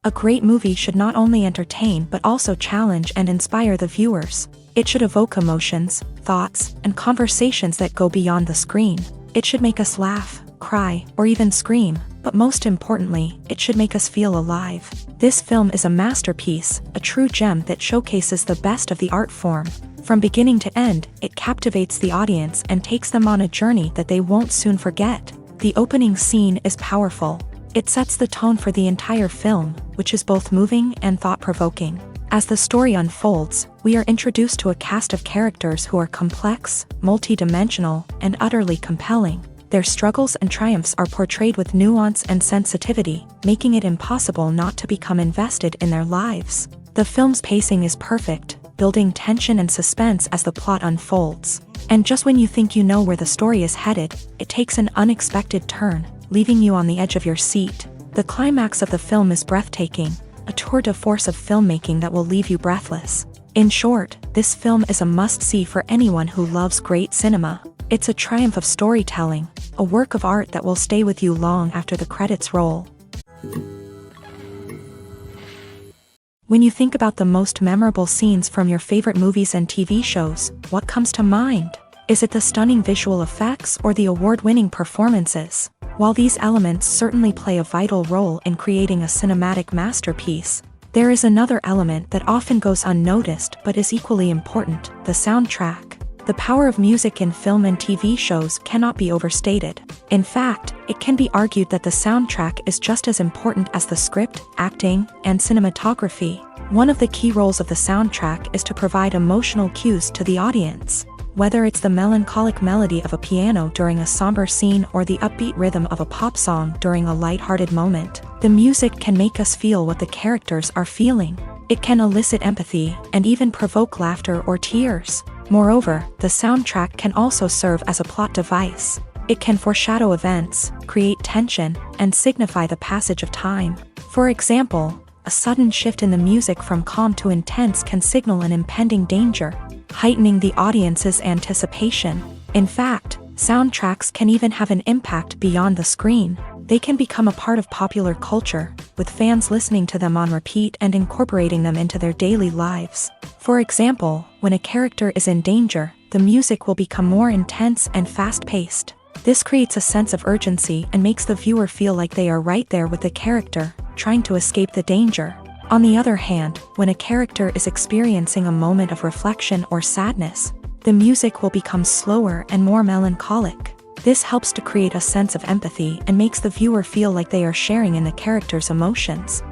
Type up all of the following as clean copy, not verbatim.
A great movie should not only entertain but also challenge and inspire the viewers. It should evoke emotions, thoughts, and conversations that go beyond the screen. It should make us laugh, cry, or even scream, but most importantly, it should make us feel alive. This film is a masterpiece, a true gem that showcases the best of the art form. From beginning to end, it captivates the audience and takes them on a journey that they won't soon forget. The opening scene is powerful. It sets the tone for the entire film, which is both moving and thought-provoking. As the story unfolds, we are introduced to a cast of characters who are complex, multi-dimensional, and utterly compelling. Their struggles and triumphs are portrayed with nuance and sensitivity, making it impossible not to become invested in their lives. The film's pacing is perfect, building tension and suspense as the plot unfolds. And just when you think you know where the story is headed, it takes an unexpected turn, leaving you on the edge of your seat. The climax of the film is breathtaking, a tour de force of filmmaking that will leave you breathless. In short, this film is a must-see for anyone who loves great cinema. It's a triumph of storytelling, a work of art that will stay with you long after the credits roll. When you think about the most memorable scenes from your favorite movies and TV shows, what comes to mind? Is it the stunning visual effects or the award-winning performances? While these elements certainly play a vital role in creating a cinematic masterpiece, there is another element that often goes unnoticed but is equally important: the soundtrack. The power of music in film and TV shows cannot be overstated. In fact, it can be argued that the soundtrack is just as important as the script, acting, and cinematography. One of the key roles of the soundtrack is to provide emotional cues to the audience. Whether it's the melancholic melody of a piano during a somber scene or the upbeat rhythm of a pop song during a light-hearted moment, the music can make us feel what the characters are feeling. It can elicit empathy and even provoke laughter or tears. Moreover, the soundtrack can also serve as a plot device. It can foreshadow events, create tension, and signify the passage of time. For example, a sudden shift in the music from calm to intense can signal an impending danger, heightening the audience's anticipation. In fact, soundtracks can even have an impact beyond the screen. They can become a part of popular culture, with fans listening to them on repeat and incorporating them into their daily lives. For example, when a character is in danger, the music will become more intense and fast-paced. This creates a sense of urgency and makes the viewer feel like they are right there with the character, trying to escape the danger. On the other hand, when a character is experiencing a moment of reflection or sadness, the music will become slower and more melancholic. This helps to create a sense of empathy and makes the viewer feel like they are sharing in the character's emotions.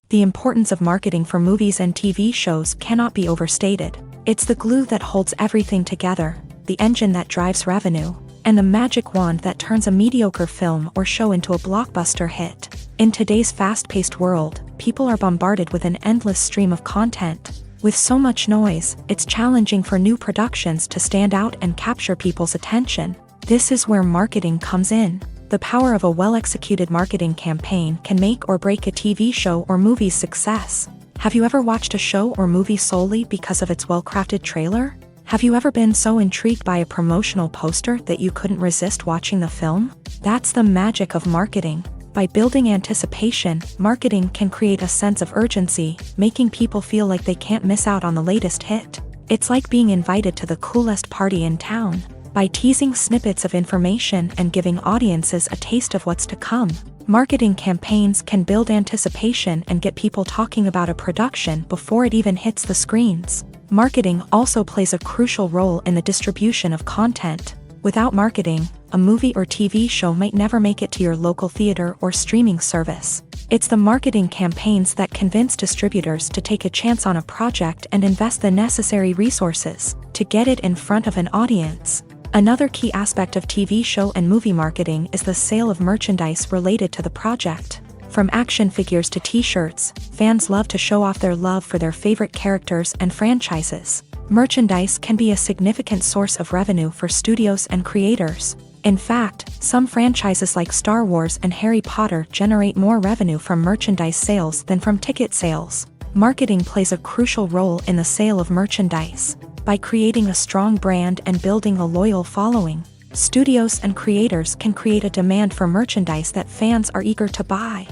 The importance of marketing for movies and TV shows cannot be overstated. It's the glue that holds everything together, the engine that drives revenue, and the magic wand that turns a mediocre film or show into a blockbuster hit. In today's fast-paced world, people are bombarded with an endless stream of content. With so much noise, it's challenging for new productions to stand out and capture people's attention. This is where marketing comes in. The power of a well-executed marketing campaign can make or break a TV show or movie's success. Have you ever watched a show or movie solely because of its well-crafted trailer? Have you ever been so intrigued by a promotional poster that you couldn't resist watching the film? That's the magic of marketing. By building anticipation, marketing can create a sense of urgency, making people feel like they can't miss out on the latest hit. It's like being invited to the coolest party in town. by teasing snippets of information and giving audiences a taste of what's to come. Marketing campaigns can build anticipation and get people talking about a production before it even hits the screens. Marketing also plays a crucial role in the distribution of content. Without marketing, a movie or TV show might never make it to your local theater or streaming service. It's the marketing campaigns that convince distributors to take a chance on a project and invest the necessary resources to get it in front of an audience. Another key aspect of TV show and movie marketing is the sale of merchandise related to the project. From action figures to t-shirts, fans love to show off their love for their favorite characters and franchises. Merchandise can be a significant source of revenue for studios and creators. In fact, some franchises like Star Wars and Harry Potter generate more revenue from merchandise sales than from ticket sales. Marketing plays a crucial role in the sale of merchandise. By creating a strong brand and building a loyal following, studios and creators can create a demand for merchandise that fans are eager to buy.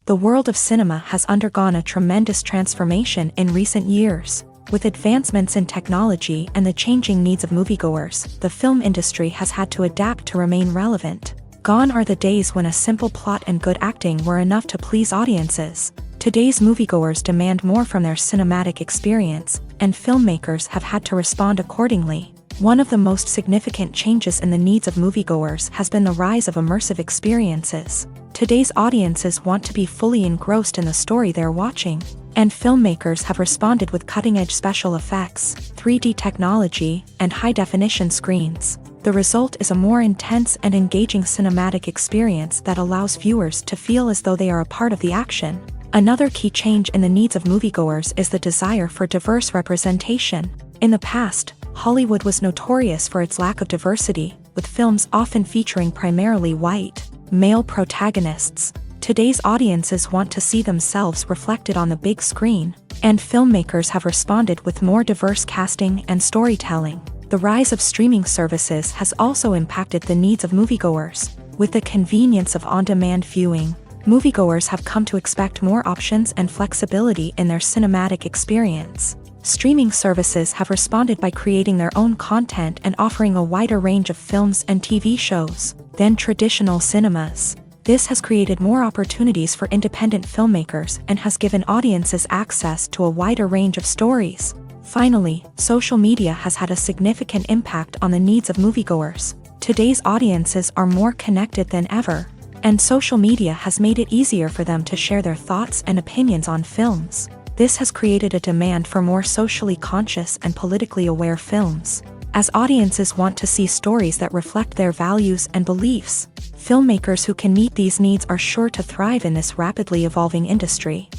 The world of cinema has undergone a tremendous transformation in recent years. With advancements in technology and the changing needs of moviegoers, the film industry has had to adapt to remain relevant. Gone are the days when a simple plot and good acting were enough to please audiences. Today's moviegoers demand more from their cinematic experience, and filmmakers have had to respond accordingly. One of the most significant changes in the needs of moviegoers has been the rise of immersive experiences. Today's audiences want to be fully engrossed in the story they're watching, and filmmakers have responded with cutting-edge special effects, 3D technology, and high-definition screens. The result is a more intense and engaging cinematic experience that allows viewers to feel as though they are a part of the action. Another key change in the needs of moviegoers is the desire for diverse representation. In the past, Hollywood was notorious for its lack of diversity, with films often featuring primarily white, male protagonists. Today's audiences want to see themselves reflected on the big screen, and filmmakers have responded with more diverse casting and storytelling. The rise of streaming services has also impacted the needs of moviegoers. With the convenience of on-demand viewing, moviegoers have come to expect more options and flexibility in their cinematic experience. Streaming services have responded by creating their own content and offering a wider range of films and TV shows than traditional cinemas. This has created more opportunities for independent filmmakers and has given audiences access to a wider range of stories. Finally, social media has had a significant impact on the needs of moviegoers. Today's audiences are more connected than ever, and social media has made it easier for them to share their thoughts and opinions on films. This has created a demand for more socially conscious and politically aware films. As audiences want to see stories that reflect their values and beliefs, filmmakers who can meet these needs are sure to thrive in this rapidly evolving industry.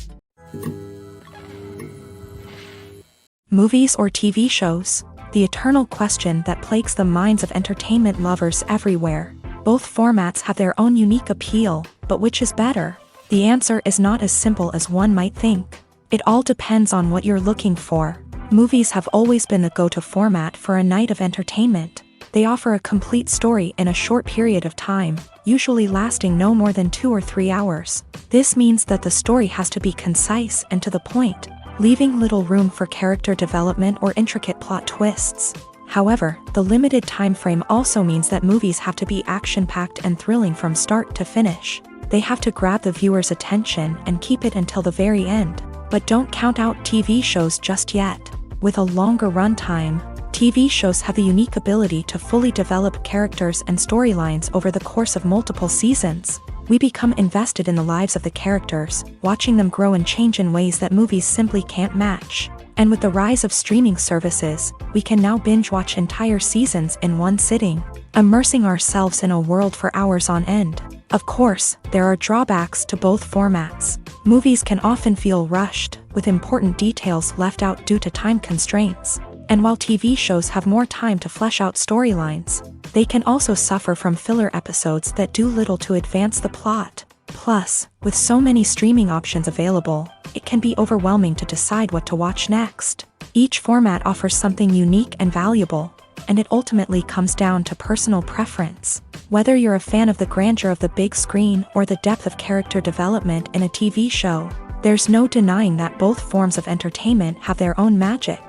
Movies or TV shows? The eternal question that plagues the minds of entertainment lovers everywhere. Both formats have their own unique appeal, but which is better? The answer is not as simple as one might think. It all depends on what you're looking for. Movies have always been the go-to format for a night of entertainment. They offer a complete story in a short period of time, usually lasting no more than 2 or 3 hours. This means that the story has to be concise and to the point, leaving little room for character development or intricate plot twists. However, the limited time frame also means that movies have to be action-packed and thrilling from start to finish. They have to grab the viewer's attention and keep it until the very end. But don't count out TV shows just yet. With a longer runtime, TV shows have the unique ability to fully develop characters and storylines over the course of multiple seasons. We become invested in the lives of the characters, watching them grow and change in ways that movies simply can't match. And with the rise of streaming services, we can now binge-watch entire seasons in one sitting, immersing ourselves in a world for hours on end. Of course, there are drawbacks to both formats. Movies can often feel rushed, with important details left out due to time constraints. And while TV shows have more time to flesh out storylines, they can also suffer from filler episodes that do little to advance the plot. Plus, with so many streaming options available, it can be overwhelming to decide what to watch next. Each format offers something unique and valuable, and it ultimately comes down to personal preference. Whether you're a fan of the grandeur of the big screen or the depth of character development in a TV show, there's no denying that both forms of entertainment have their own magic.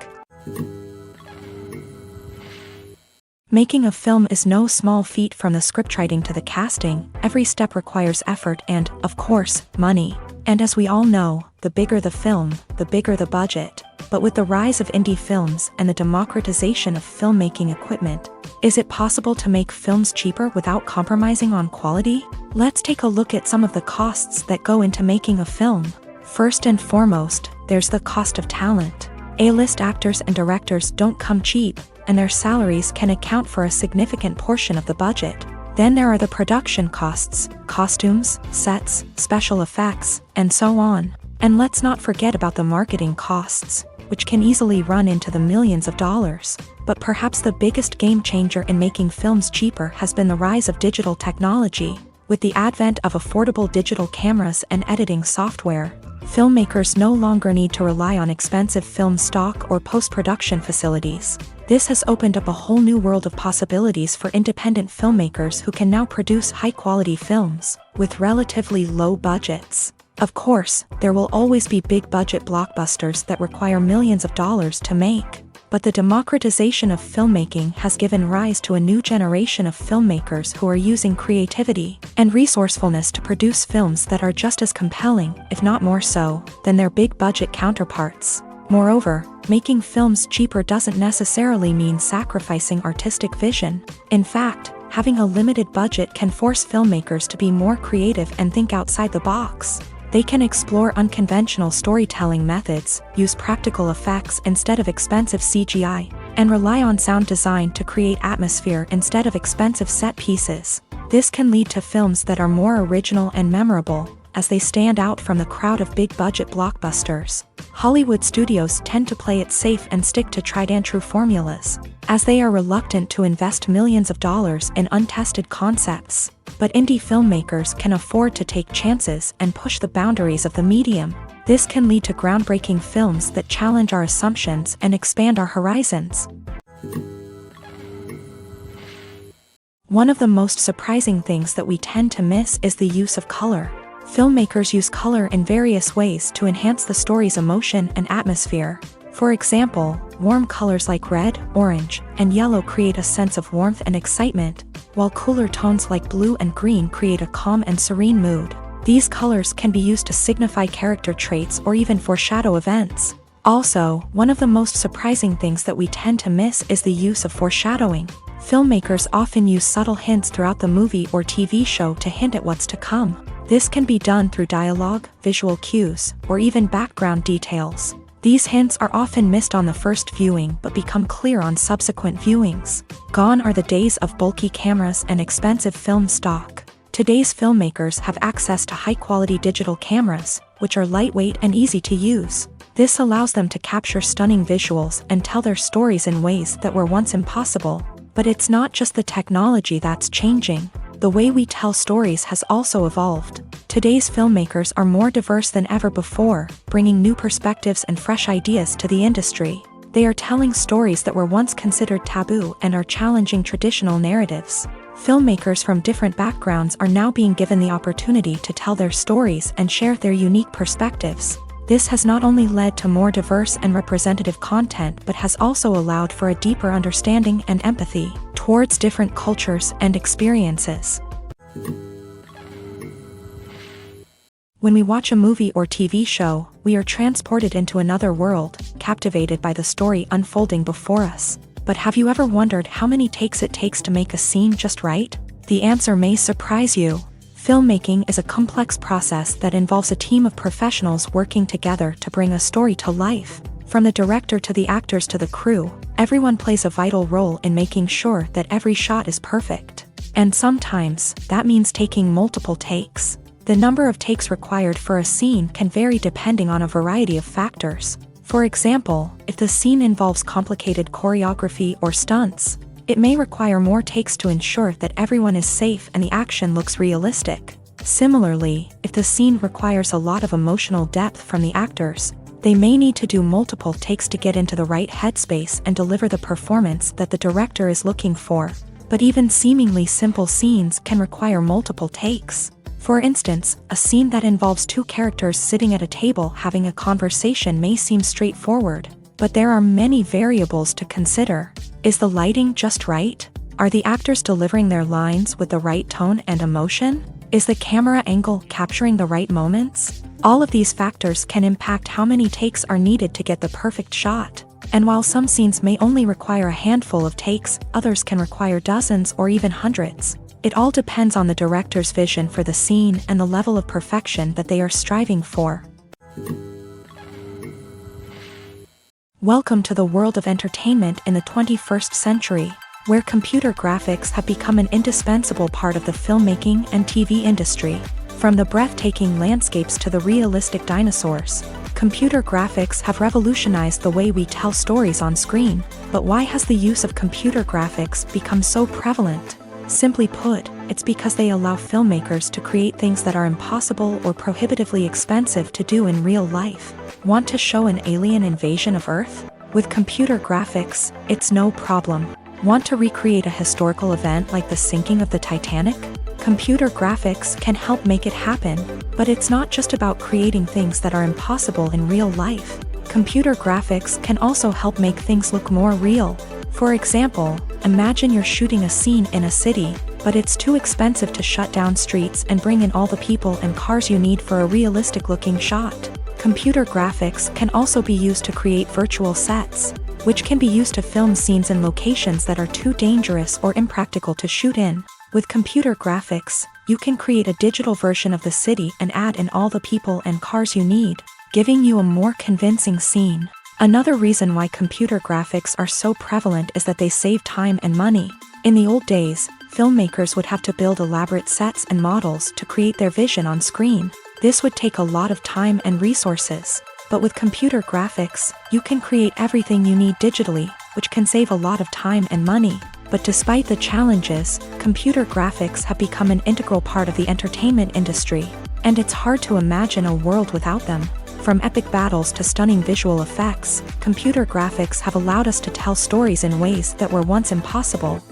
Making a film is no small feat. From the scriptwriting to the casting, every step requires effort and, of course, money. And as we all know, the bigger the film, the bigger the budget. But with the rise of indie films and the democratization of filmmaking equipment, is it possible to make films cheaper without compromising on quality? Let's take a look at some of the costs that go into making a film. First and foremost, there's the cost of talent. A-list actors and directors don't come cheap, and their salaries can account for a significant portion of the budget. Then there are the production costs, costumes, sets, special effects, and so on. And let's not forget about the marketing costs, which can easily run into the millions of dollars. But perhaps the biggest game changer in making films cheaper has been the rise of digital technology. With the advent of affordable digital cameras and editing software, filmmakers no longer need to rely on expensive film stock or post-production facilities. This has opened up a whole new world of possibilities for independent filmmakers who can now produce high-quality films with relatively low budgets. Of course, there will always be big-budget blockbusters that require millions of dollars to make. But the democratization of filmmaking has given rise to a new generation of filmmakers who are using creativity and resourcefulness to produce films that are just as compelling, if not more so, than their big-budget counterparts. Moreover, making films cheaper doesn't necessarily mean sacrificing artistic vision. In fact, having a limited budget can force filmmakers to be more creative and think outside the box. They can explore unconventional storytelling methods, use practical effects instead of expensive CGI, and rely on sound design to create atmosphere instead of expensive set pieces. This can lead to films that are more original and memorable, as they stand out from the crowd of big-budget blockbusters. Hollywood studios tend to play it safe and stick to tried-and-true formulas, as they are reluctant to invest millions of dollars in untested concepts. But indie filmmakers can afford to take chances and push the boundaries of the medium. This can lead to groundbreaking films that challenge our assumptions and expand our horizons. One of the most surprising things that we tend to miss is the use of color. Filmmakers use color in various ways to enhance the story's emotion and atmosphere. For example, warm colors like red, orange, and yellow create a sense of warmth and excitement, while cooler tones like blue and green create a calm and serene mood. These colors can be used to signify character traits or even foreshadow events. Also, one of the most surprising things that we tend to miss is the use of foreshadowing. Filmmakers often use subtle hints throughout the movie or TV show to hint at what's to come. This can be done through dialogue, visual cues, or even background details. These hints are often missed on the first viewing but become clear on subsequent viewings. Gone are the days of bulky cameras and expensive film stock. Today's filmmakers have access to high-quality digital cameras, which are lightweight and easy to use. This allows them to capture stunning visuals and tell their stories in ways that were once impossible. But it's not just the technology that's changing. The way we tell stories has also evolved. Today's filmmakers are more diverse than ever before, bringing new perspectives and fresh ideas to the industry. They are telling stories that were once considered taboo and are challenging traditional narratives. Filmmakers from different backgrounds are now being given the opportunity to tell their stories and share their unique perspectives. This has not only led to more diverse and representative content but has also allowed for a deeper understanding and empathy towards different cultures and experiences. When we watch a movie or TV show, we are transported into another world, captivated by the story unfolding before us. But have you ever wondered how many takes it takes to make a scene just right? The answer may surprise you. Filmmaking is a complex process that involves a team of professionals working together to bring a story to life. From the director to the actors to the crew, everyone plays a vital role in making sure that every shot is perfect. And sometimes, that means taking multiple takes. The number of takes required for a scene can vary depending on a variety of factors. For example, if the scene involves complicated choreography or stunts, it may require more takes to ensure that everyone is safe and the action looks realistic. Similarly, if the scene requires a lot of emotional depth from the actors, they may need to do multiple takes to get into the right headspace and deliver the performance that the director is looking for. But even seemingly simple scenes can require multiple takes. For instance, a scene that involves two characters sitting at a table having a conversation may seem straightforward. But there are many variables to consider. Is the lighting just right? Are the actors delivering their lines with the right tone and emotion? Is the camera angle capturing the right moments? All of these factors can impact how many takes are needed to get the perfect shot. And while some scenes may only require a handful of takes, others can require dozens or even hundreds. It all depends on the director's vision for the scene and the level of perfection that they are striving for. Welcome to the world of entertainment in the 21st century, where computer graphics have become an indispensable part of the filmmaking and TV industry. From the breathtaking landscapes to the realistic dinosaurs, computer graphics have revolutionized the way we tell stories on screen. But why has the use of computer graphics become so prevalent? Simply put, it's because they allow filmmakers to create things that are impossible or prohibitively expensive to do in real life. Want to show an alien invasion of Earth? With computer graphics, it's no problem. Want to recreate a historical event like the sinking of the Titanic? Computer graphics can help make it happen, but it's not just about creating things that are impossible in real life. Computer graphics can also help make things look more real. For example, imagine you're shooting a scene in a city, but it's too expensive to shut down streets and bring in all the people and cars you need for a realistic-looking shot. Computer graphics can also be used to create virtual sets, which can be used to film scenes in locations that are too dangerous or impractical to shoot in. With computer graphics, you can create a digital version of the city and add in all the people and cars you need, giving you a more convincing scene. Another reason why computer graphics are so prevalent is that they save time and money. In the old days, filmmakers would have to build elaborate sets and models to create their vision on screen. This would take a lot of time and resources. But with computer graphics, you can create everything you need digitally, which can save a lot of time and money. But despite the challenges, computer graphics have become an integral part of the entertainment industry, and it's hard to imagine a world without them. From epic battles to stunning visual effects, computer graphics have allowed us to tell stories in ways that were once impossible.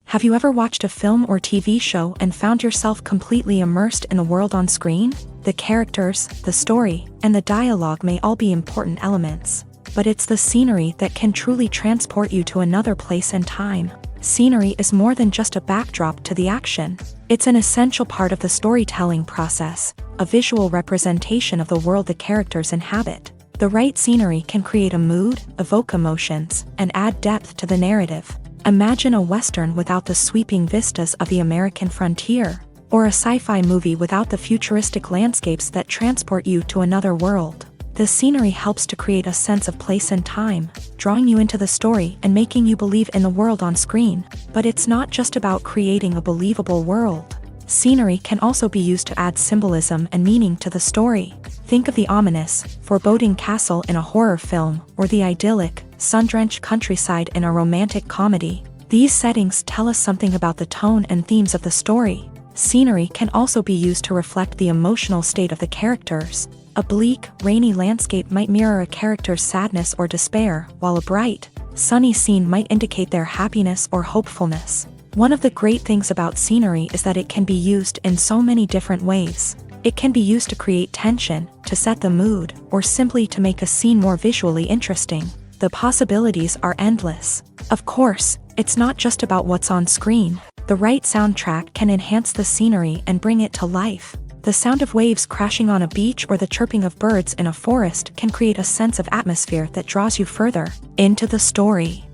Have you ever watched a film or TV show and found yourself completely immersed in the world on screen? The characters, the story, and the dialogue may all be important elements, but it's the scenery that can truly transport you to another place and time. Scenery is more than just a backdrop to the action. It's an essential part of the storytelling process, a visual representation of the world the characters inhabit. The right scenery can create a mood, evoke emotions, and add depth to the narrative. Imagine a Western without the sweeping vistas of the American frontier, or a sci-fi movie without the futuristic landscapes that transport you to another world. The scenery helps to create a sense of place and time, drawing you into the story and making you believe in the world on screen. But it's not just about creating a believable world. Scenery can also be used to add symbolism and meaning to the story. Think of the ominous, foreboding castle in a horror film, or the idyllic, sun-drenched countryside in a romantic comedy. These settings tell us something about the tone and themes of the story. Scenery can also be used to reflect the emotional state of the characters. A bleak, rainy landscape might mirror a character's sadness or despair, while a bright, sunny scene might indicate their happiness or hopefulness. One of the great things about scenery is that it can be used in so many different ways. It can be used to create tension, to set the mood, or simply to make a scene more visually interesting. The possibilities are endless. Of course, it's not just about what's on screen. The right soundtrack can enhance the scenery and bring it to life. The sound of waves crashing on a beach or the chirping of birds in a forest can create a sense of atmosphere that draws you further into the story.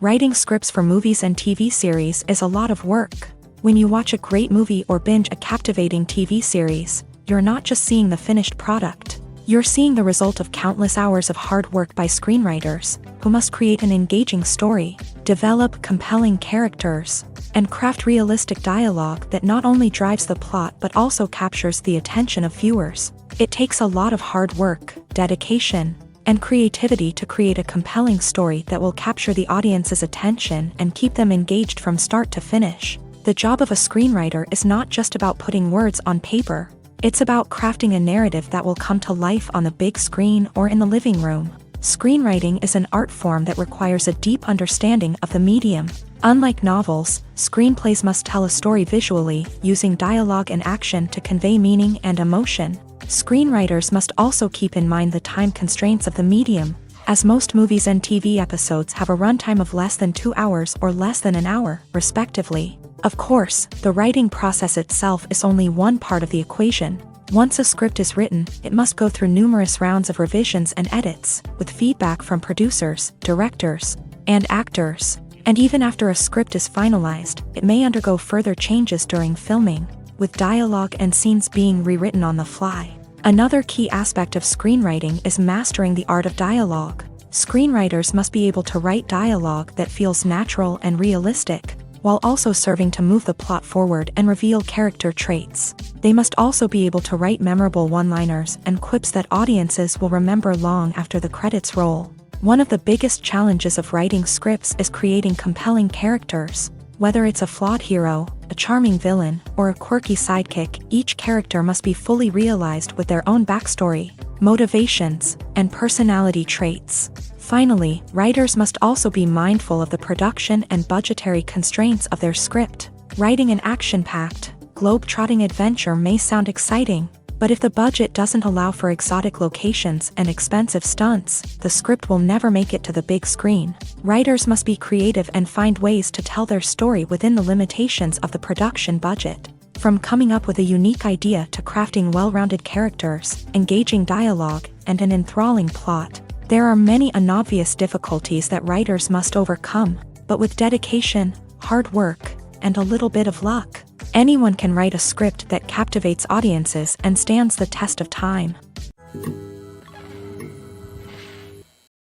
Writing scripts for movies and TV series is a lot of work. When you watch a great movie or binge a captivating TV series, you're not just seeing the finished product. You're seeing the result of countless hours of hard work by screenwriters, who must create an engaging story, develop compelling characters, and craft realistic dialogue that not only drives the plot but also captures the attention of viewers. It takes a lot of hard work, dedication, and creativity to create a compelling story that will capture the audience's attention and keep them engaged from start to finish. The job of a screenwriter is not just about putting words on paper. It's about crafting a narrative that will come to life on the big screen or in the living room. Screenwriting is an art form that requires a deep understanding of the medium. Unlike novels, screenplays must tell a story visually, using dialogue and action to convey meaning and emotion. Screenwriters must also keep in mind the time constraints of the medium, as most movies and TV episodes have a runtime of less than 2 hours or less than an hour, respectively. Of course, the writing process itself is only one part of the equation. Once a script is written, it must go through numerous rounds of revisions and edits, with feedback from producers, directors, and actors. And even after a script is finalized, it may undergo further changes during filming, with dialogue and scenes being rewritten on the fly. Another key aspect of screenwriting is mastering the art of dialogue. Screenwriters must be able to write dialogue that feels natural and realistic, while also serving to move the plot forward and reveal character traits. They must also be able to write memorable one-liners and quips that audiences will remember long after the credits roll. One of the biggest challenges of writing scripts is creating compelling characters. Whether it's a flawed hero, a charming villain, or a quirky sidekick, each character must be fully realized with their own backstory, motivations, and personality traits. Finally, writers must also be mindful of the production and budgetary constraints of their script. Writing an action-packed, globe-trotting adventure may sound exciting, but if the budget doesn't allow for exotic locations and expensive stunts, the script will never make it to the big screen. Writers must be creative and find ways to tell their story within the limitations of the production budget. From coming up with a unique idea to crafting well-rounded characters, engaging dialogue, and an enthralling plot, there are many unobvious difficulties that writers must overcome, but with dedication, hard work, and a little bit of luck, anyone can write a script that captivates audiences and stands the test of time.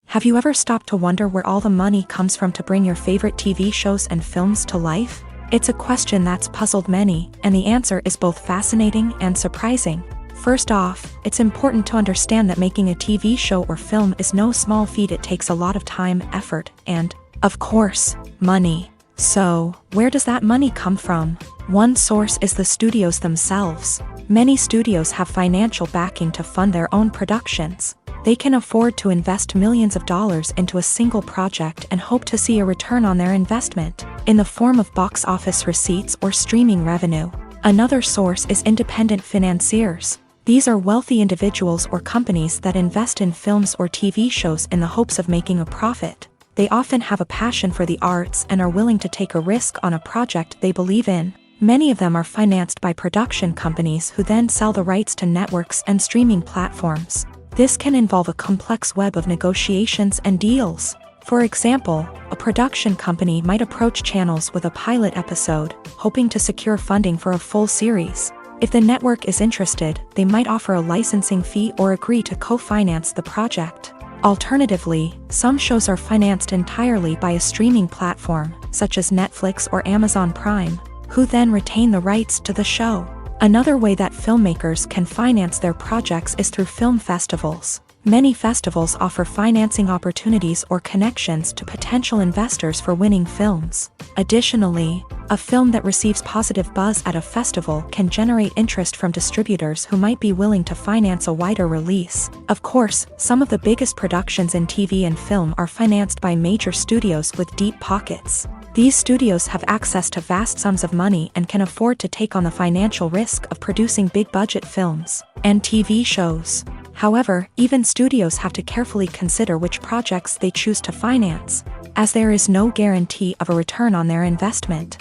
Have you ever stopped to wonder where all the money comes from to bring your favorite TV shows and films to life? It's a question that's puzzled many, and the answer is both fascinating and surprising. First off, it's important to understand that making a TV show or film is no small feat. It takes a lot of time, effort, and, of course, money. So, where does that money come from? One source is the studios themselves. Many studios have financial backing to fund their own productions. They can afford to invest millions of dollars into a single project and hope to see a return on their investment, in the form of box office receipts or streaming revenue. Another source is independent financiers. These are wealthy individuals or companies that invest in films or TV shows in the hopes of making a profit. They often have a passion for the arts and are willing to take a risk on a project they believe in. Many of them are financed by production companies who then sell the rights to networks and streaming platforms. This can involve a complex web of negotiations and deals. For example, a production company might approach channels with a pilot episode, hoping to secure funding for a full series. If the network is interested, they might offer a licensing fee or agree to co-finance the project. Alternatively, some shows are financed entirely by a streaming platform, such as Netflix or Amazon Prime, who then retain the rights to the show. Another way that filmmakers can finance their projects is through film festivals. Many festivals offer financing opportunities or connections to potential investors for winning films. Additionally, a film that receives positive buzz at a festival can generate interest from distributors who might be willing to finance a wider release. Of course, some of the biggest productions in TV and film are financed by major studios with deep pockets. These studios have access to vast sums of money and can afford to take on the financial risk of producing big-budget films and TV shows. However, even studios have to carefully consider which projects they choose to finance, as there is no guarantee of a return on their investment.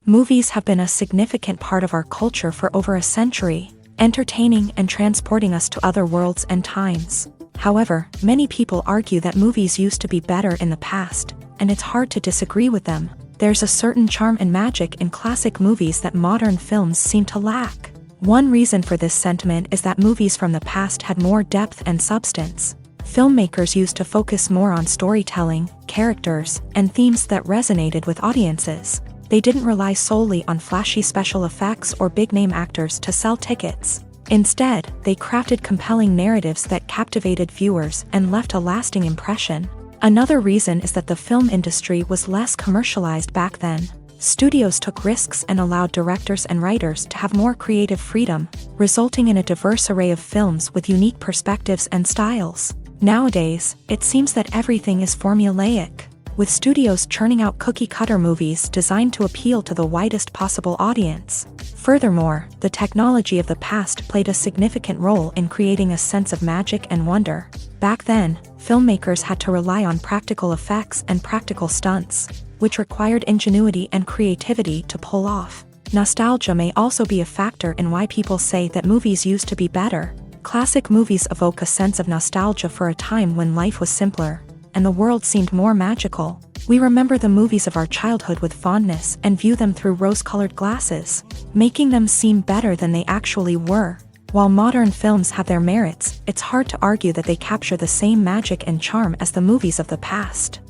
Movies have been a significant part of our culture for over a century, entertaining and transporting us to other worlds and times. However, many people argue that movies used to be better in the past, and it's hard to disagree with them. There's a certain charm and magic in classic movies that modern films seem to lack. One reason for this sentiment is that movies from the past had more depth and substance. Filmmakers used to focus more on storytelling, characters, and themes that resonated with audiences. They didn't rely solely on flashy special effects or big-name actors to sell tickets. Instead, they crafted compelling narratives that captivated viewers and left a lasting impression. Another reason is that the film industry was less commercialized back then. Studios took risks and allowed directors and writers to have more creative freedom, resulting in a diverse array of films with unique perspectives and styles. Nowadays, it seems that everything is formulaic, with studios churning out cookie-cutter movies designed to appeal to the widest possible audience. Furthermore, the technology of the past played a significant role in creating a sense of magic and wonder. Back then, filmmakers had to rely on practical effects and practical stunts, which required ingenuity and creativity to pull off. Nostalgia may also be a factor in why people say that movies used to be better. Classic movies evoke a sense of nostalgia for a time when life was simpler, and the world seemed more magical. We remember the movies of our childhood with fondness and view them through rose-colored glasses, making them seem better than they actually were. While modern films have their merits, it's hard to argue that they capture the same magic and charm as the movies of the past.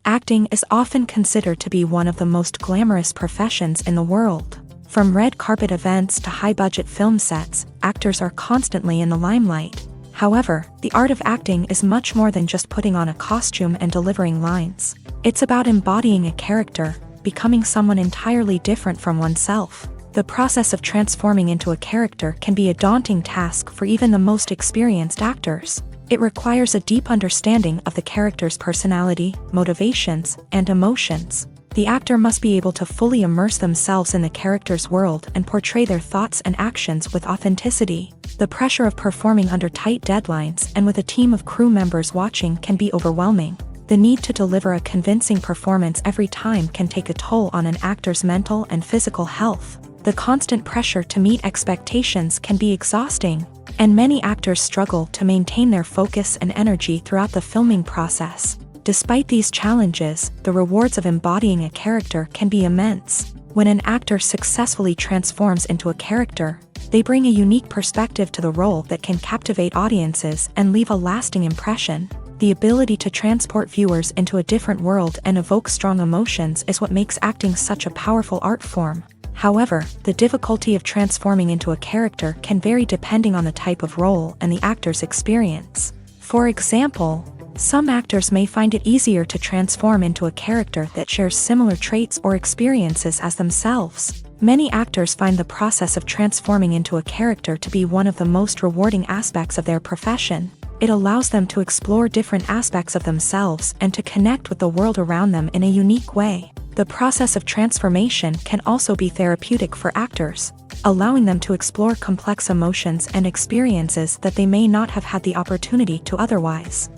Acting is often considered to be one of the most glamorous professions in the world. From red carpet events to high-budget film sets, actors are constantly in the limelight. However, the art of acting is much more than just putting on a costume and delivering lines. It's about embodying a character, becoming someone entirely different from oneself. The process of transforming into a character can be a daunting task for even the most experienced actors. It requires a deep understanding of the character's personality, motivations, and emotions. The actor must be able to fully immerse themselves in the character's world and portray their thoughts and actions with authenticity. The pressure of performing under tight deadlines and with a team of crew members watching can be overwhelming. The need to deliver a convincing performance every time can take a toll on an actor's mental and physical health. The constant pressure to meet expectations can be exhausting, and many actors struggle to maintain their focus and energy throughout the filming process. Despite these challenges, the rewards of embodying a character can be immense. When an actor successfully transforms into a character, they bring a unique perspective to the role that can captivate audiences and leave a lasting impression. The ability to transport viewers into a different world and evoke strong emotions is what makes acting such a powerful art form. However, the difficulty of transforming into a character can vary depending on the type of role and the actor's experience. For example, some actors may find it easier to transform into a character that shares similar traits or experiences as themselves. Many actors find the process of transforming into a character to be one of the most rewarding aspects of their profession. It allows them to explore different aspects of themselves and to connect with the world around them in a unique way. The process of transformation can also be therapeutic for actors, allowing them to explore complex emotions and experiences that they may not have had the opportunity to otherwise.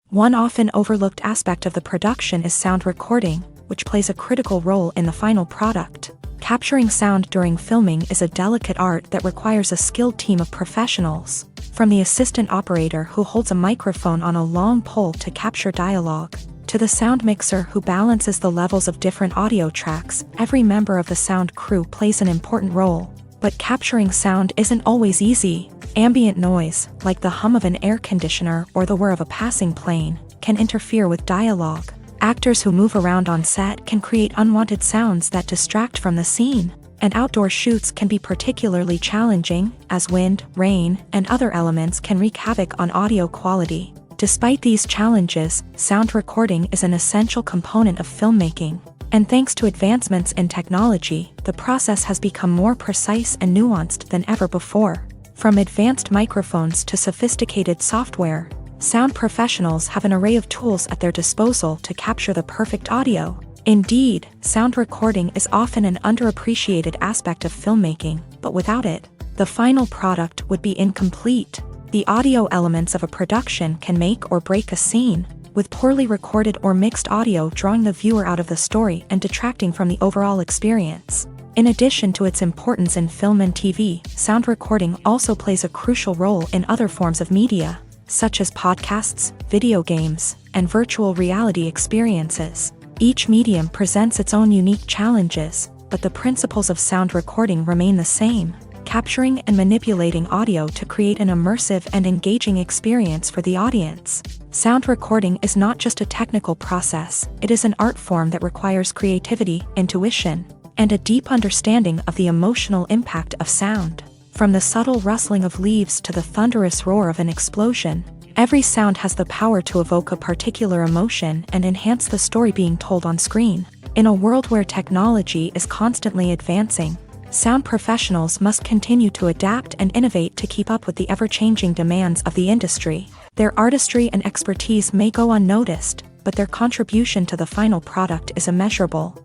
One often overlooked aspect of the production is sound recording, which plays a critical role in the final product. Capturing sound during filming is a delicate art that requires a skilled team of professionals. From the assistant operator who holds a microphone on a long pole to capture dialogue, to the sound mixer who balances the levels of different audio tracks, every member of the sound crew plays an important role. But capturing sound isn't always easy. Ambient noise, like the hum of an air conditioner or the whir of a passing plane, can interfere with dialogue. Actors who move around on set can create unwanted sounds that distract from the scene. And outdoor shoots can be particularly challenging, as wind, rain, and other elements can wreak havoc on audio quality. Despite these challenges, sound recording is an essential component of filmmaking. And thanks to advancements in technology, the process has become more precise and nuanced than ever before. From advanced microphones to sophisticated software, sound professionals have an array of tools at their disposal to capture the perfect audio. Indeed, sound recording is often an underappreciated aspect of filmmaking, but without it, the final product would be incomplete. The audio elements of a production can make or break a scene, with poorly recorded or mixed audio drawing the viewer out of the story and detracting from the overall experience. In addition to its importance in film and TV, sound recording also plays a crucial role in other forms of media, such as podcasts, video games, and virtual reality experiences. Each medium presents its own unique challenges, but the principles of sound recording remain the same, capturing and manipulating audio to create an immersive and engaging experience for the audience. Sound recording is not just a technical process, it is an art form that requires creativity, intuition, and a deep understanding of the emotional impact of sound. From the subtle rustling of leaves to the thunderous roar of an explosion, Every sound has the power to evoke a particular emotion and enhance the story being told on screen. In a world where technology is constantly advancing, sound professionals must continue to adapt and innovate to keep up with the ever-changing demands of the industry. Their artistry and expertise may go unnoticed, but their contribution to the final product is immeasurable.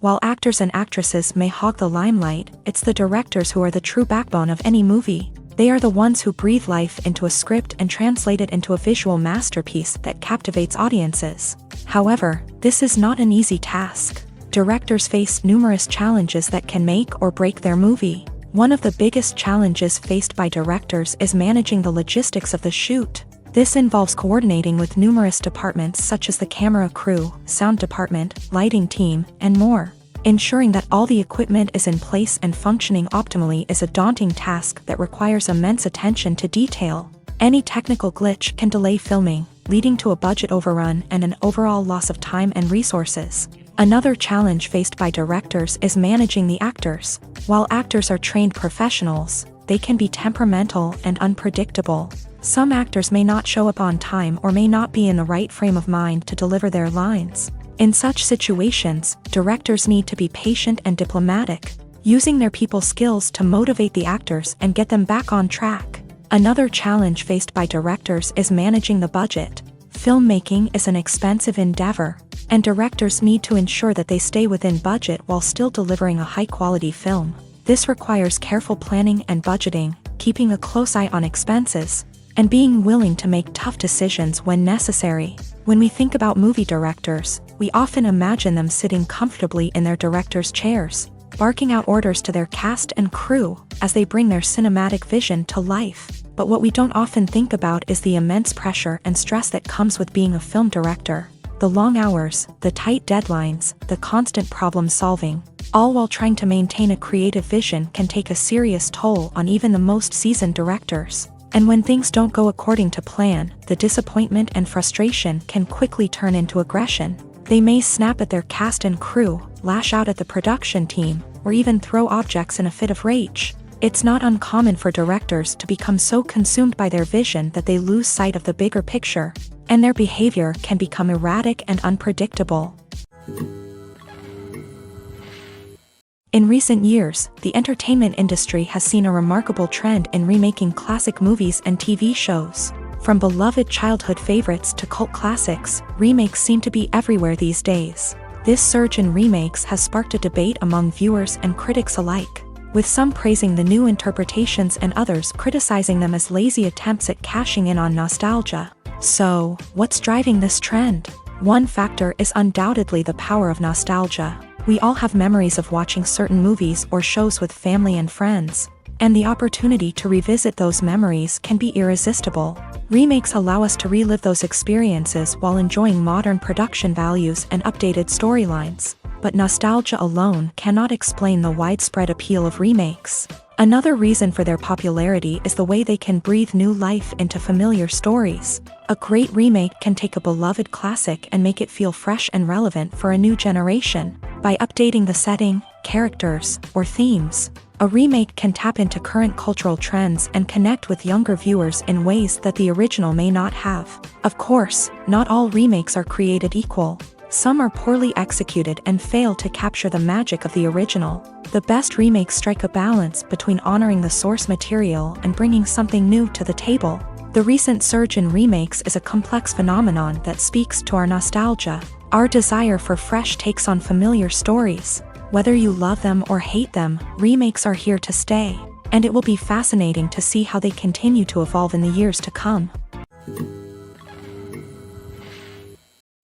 While actors and actresses may hog the limelight, it's the directors who are the true backbone of any movie. They are the ones who breathe life into a script and translate it into a visual masterpiece that captivates audiences. However, this is not an easy task. Directors face numerous challenges that can make or break their movie. One of the biggest challenges faced by directors is managing the logistics of the shoot. This involves coordinating with numerous departments such as the camera crew, sound department, lighting team, and more. Ensuring that all the equipment is in place and functioning optimally is a daunting task that requires immense attention to detail. Any technical glitch can delay filming, leading to a budget overrun and an overall loss of time and resources. Another challenge faced by directors is managing the actors. While actors are trained professionals, they can be temperamental and unpredictable. Some actors may not show up on time or may not be in the right frame of mind to deliver their lines. In such situations, directors need to be patient and diplomatic, using their people skills to motivate the actors and get them back on track. Another challenge faced by directors is managing the budget. Filmmaking is an expensive endeavor, and directors need to ensure that they stay within budget while still delivering a high-quality film. This requires careful planning and budgeting, keeping a close eye on expenses, and being willing to make tough decisions when necessary. When we think about movie directors, we often imagine them sitting comfortably in their director's chairs, barking out orders to their cast and crew as they bring their cinematic vision to life. But what we don't often think about is the immense pressure and stress that comes with being a film director. The long hours, the tight deadlines, the constant problem solving, all while trying to maintain a creative vision can take a serious toll on even the most seasoned directors. And when things don't go according to plan, the disappointment and frustration can quickly turn into aggression. They may snap at their cast and crew, lash out at the production team, or even throw objects in a fit of rage. It's not uncommon for directors to become so consumed by their vision that they lose sight of the bigger picture, and their behavior can become erratic and unpredictable. In recent years, the entertainment industry has seen a remarkable trend in remaking classic movies and TV shows. From beloved childhood favorites to cult classics, remakes seem to be everywhere these days. This surge in remakes has sparked a debate among viewers and critics alike, with some praising the new interpretations and others criticizing them as lazy attempts at cashing in on nostalgia. So, what's driving this trend? One factor is undoubtedly the power of nostalgia. We all have memories of watching certain movies or shows with family and friends, and the opportunity to revisit those memories can be irresistible. Remakes allow us to relive those experiences while enjoying modern production values and updated storylines, but nostalgia alone cannot explain the widespread appeal of remakes. Another reason for their popularity is the way they can breathe new life into familiar stories. A great remake can take a beloved classic and make it feel fresh and relevant for a new generation. By updating the setting, characters, or themes, a remake can tap into current cultural trends and connect with younger viewers in ways that the original may not have. Of course, not all remakes are created equal. Some are poorly executed and fail to capture the magic of the original. The best remakes strike a balance between honoring the source material and bringing something new to the table. The recent surge in remakes is a complex phenomenon that speaks to our nostalgia, our desire for fresh takes on familiar stories. Whether you love them or hate them, remakes are here to stay, and it will be fascinating to see how they continue to evolve in the years to come.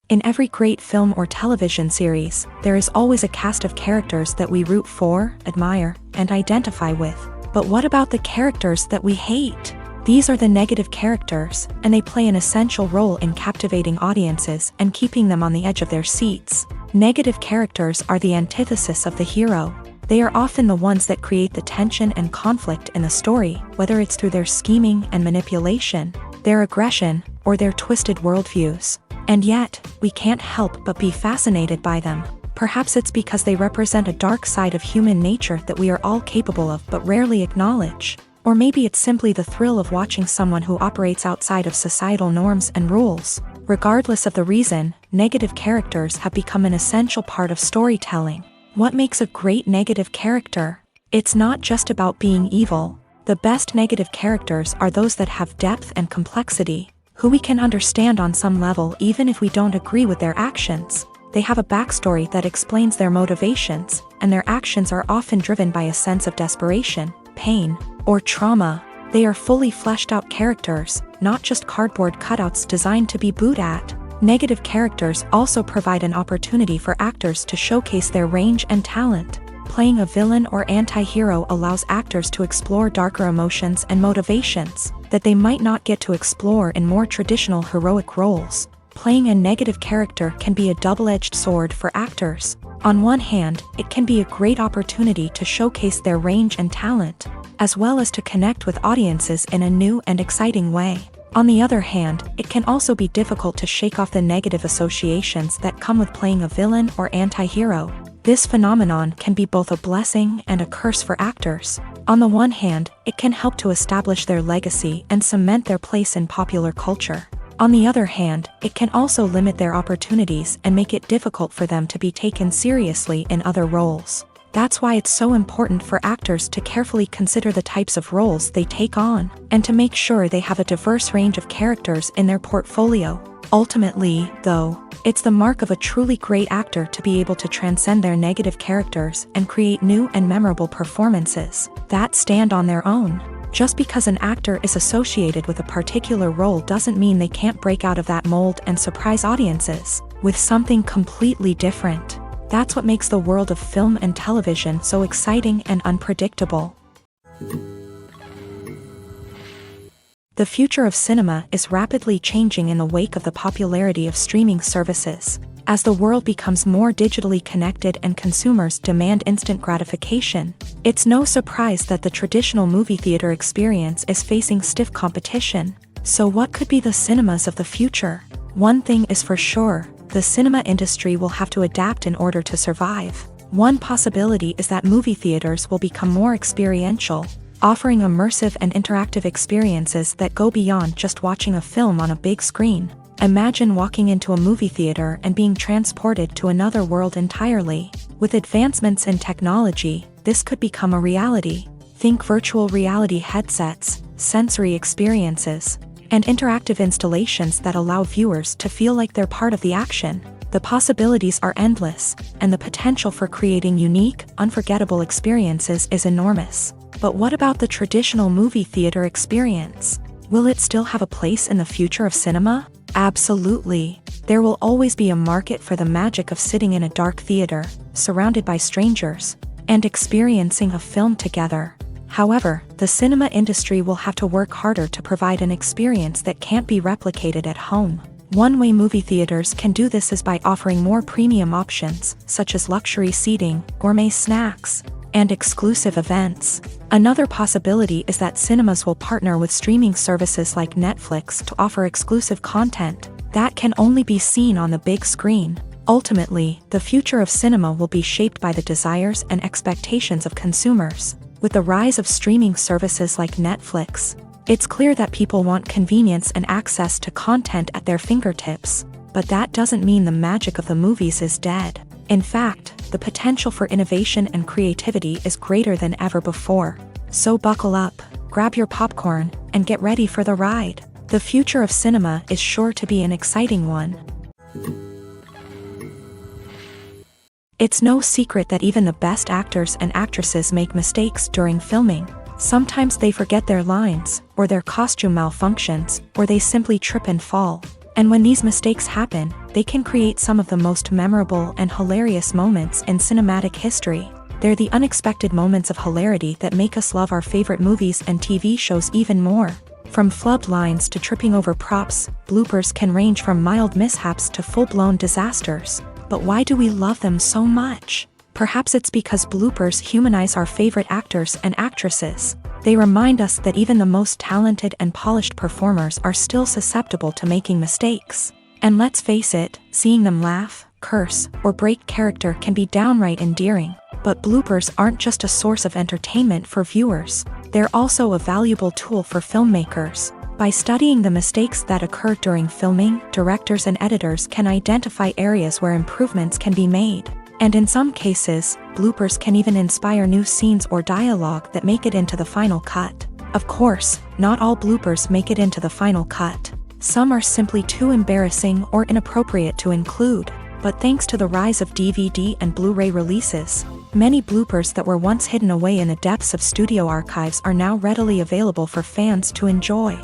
In every great film or television series, there is always a cast of characters that we root for, admire, and identify with. But what about the characters that we hate? These are the negative characters, and they play an essential role in captivating audiences and keeping them on the edge of their seats. Negative characters are the antithesis of the hero. They are often the ones that create the tension and conflict in the story, whether it's through their scheming and manipulation, their aggression, or their twisted worldviews. And yet, we can't help but be fascinated by them. Perhaps it's because they represent a dark side of human nature that we are all capable of but rarely acknowledge. Or maybe it's simply the thrill of watching someone who operates outside of societal norms and rules. Regardless of the reason, negative characters have become an essential part of storytelling. What makes a great negative character? It's not just about being evil. The best negative characters are those that have depth and complexity, who we can understand on some level even if we don't agree with their actions. They have a backstory that explains their motivations, and their actions are often driven by a sense of desperation, pain, or trauma. They are fully fleshed out characters, not just cardboard cutouts designed to be booed at. Negative characters also provide an opportunity for actors to showcase their range and talent. Playing a villain or anti-hero allows actors to explore darker emotions and motivations that they might not get to explore in more traditional heroic roles. Playing a negative character can be a double-edged sword for actors. On one hand, it can be a great opportunity to showcase their range and talent, as well as to connect with audiences in a new and exciting way. On the other hand, it can also be difficult to shake off the negative associations that come with playing a villain or anti-hero. This phenomenon can be both a blessing and a curse for actors. On the one hand, it can help to establish their legacy and cement their place in popular culture. On the other hand, it can also limit their opportunities and make it difficult for them to be taken seriously in other roles. That's why it's so important for actors to carefully consider the types of roles they take on, and to make sure they have a diverse range of characters in their portfolio. Ultimately, though, it's the mark of a truly great actor to be able to transcend their negative characters and create new and memorable performances that stand on their own. Just because an actor is associated with a particular role doesn't mean they can't break out of that mold and surprise audiences with something completely different. That's what makes the world of film and television so exciting and unpredictable. The future of cinema is rapidly changing in the wake of the popularity of streaming services. As the world becomes more digitally connected and consumers demand instant gratification, it's no surprise that the traditional movie theater experience is facing stiff competition. So what could be the cinemas of the future? One thing is for sure, the cinema industry will have to adapt in order to survive. One possibility is that movie theaters will become more experiential, offering immersive and interactive experiences that go beyond just watching a film on a big screen. Imagine walking into a movie theater and being transported to another world entirely. With advancements in technology, this could become a reality. Think virtual reality headsets, sensory experiences, and interactive installations that allow viewers to feel like they're part of the action. The possibilities are endless, and the potential for creating unique, unforgettable experiences is enormous. But what about the traditional movie theater experience? Will it still have a place in the future of cinema? Absolutely. There will always be a market for the magic of sitting in a dark theater, surrounded by strangers, and experiencing a film together. However, the cinema industry will have to work harder to provide an experience that can't be replicated at home. One way movie theaters can do this is by offering more premium options, such as luxury seating, gourmet snacks, and exclusive events. Another possibility is that cinemas will partner with streaming services like Netflix to offer exclusive content that can only be seen on the big screen. Ultimately, the future of cinema will be shaped by the desires and expectations of consumers. With the rise of streaming services like Netflix, it's clear that people want convenience and access to content at their fingertips. But that doesn't mean the magic of the movies is dead. In fact, the potential for innovation and creativity is greater than ever before. So buckle up, grab your popcorn, and get ready for the ride. The future of cinema is sure to be an exciting one. It's no secret that even the best actors and actresses make mistakes during filming. Sometimes they forget their lines, or their costume malfunctions, or they simply trip and fall. And when these mistakes happen, they can create some of the most memorable and hilarious moments in cinematic history. They're the unexpected moments of hilarity that make us love our favorite movies and TV shows even more. From flubbed lines to tripping over props, bloopers can range from mild mishaps to full-blown disasters. But why do we love them so much? Perhaps it's because bloopers humanize our favorite actors and actresses. They remind us that even the most talented and polished performers are still susceptible to making mistakes. And let's face it, seeing them laugh, curse, or break character can be downright endearing. But bloopers aren't just a source of entertainment for viewers. They're also a valuable tool for filmmakers. By studying the mistakes that occur during filming, directors and editors can identify areas where improvements can be made. And in some cases, bloopers can even inspire new scenes or dialogue that make it into the final cut. Of course, not all bloopers make it into the final cut. Some are simply too embarrassing or inappropriate to include. But thanks to the rise of DVD and Blu-ray releases, many bloopers that were once hidden away in the depths of studio archives are now readily available for fans to enjoy.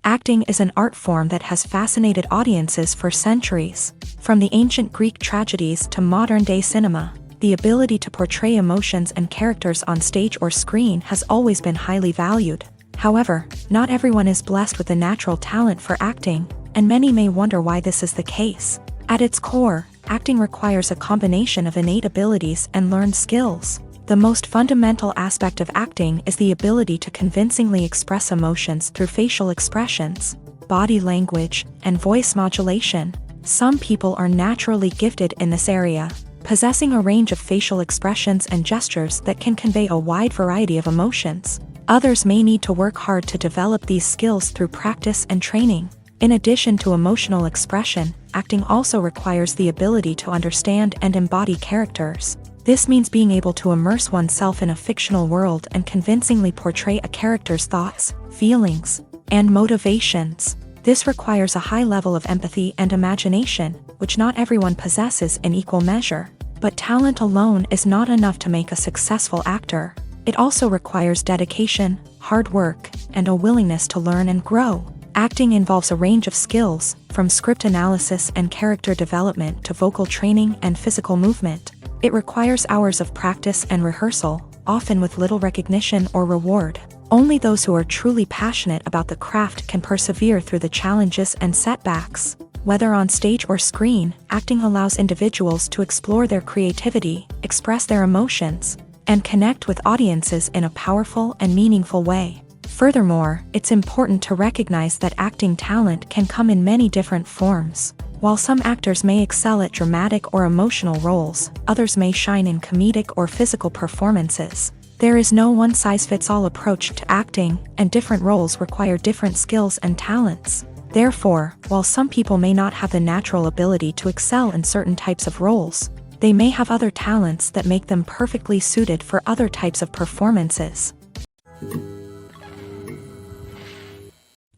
Acting is an art form that has fascinated audiences for centuries. From the ancient Greek tragedies to modern-day cinema, the ability to portray emotions and characters on stage or screen has always been highly valued. However, not everyone is blessed with the natural talent for acting, and many may wonder why this is the case. At its core, acting requires a combination of innate abilities and learned skills. The most fundamental aspect of acting is the ability to convincingly express emotions through facial expressions, body language, and voice modulation. Some people are naturally gifted in this area, possessing a range of facial expressions and gestures that can convey a wide variety of emotions. Others may need to work hard to develop these skills through practice and training. In addition to emotional expression, acting also requires the ability to understand and embody characters. This means being able to immerse oneself in a fictional world and convincingly portray a character's thoughts, feelings, and motivations. This requires a high level of empathy and imagination, which not everyone possesses in equal measure. But talent alone is not enough to make a successful actor. It also requires dedication, hard work, and a willingness to learn and grow. Acting involves a range of skills, from script analysis and character development to vocal training and physical movement. It requires hours of practice and rehearsal, often with little recognition or reward. Only those who are truly passionate about the craft can persevere through the challenges and setbacks. Whether on stage or screen, acting allows individuals to explore their creativity, express their emotions, and connect with audiences in a powerful and meaningful way. Furthermore, it's important to recognize that acting talent can come in many different forms. While some actors may excel at dramatic or emotional roles, others may shine in comedic or physical performances. There is no one-size-fits-all approach to acting, and different roles require different skills and talents. Therefore, while some people may not have the natural ability to excel in certain types of roles, they may have other talents that make them perfectly suited for other types of performances.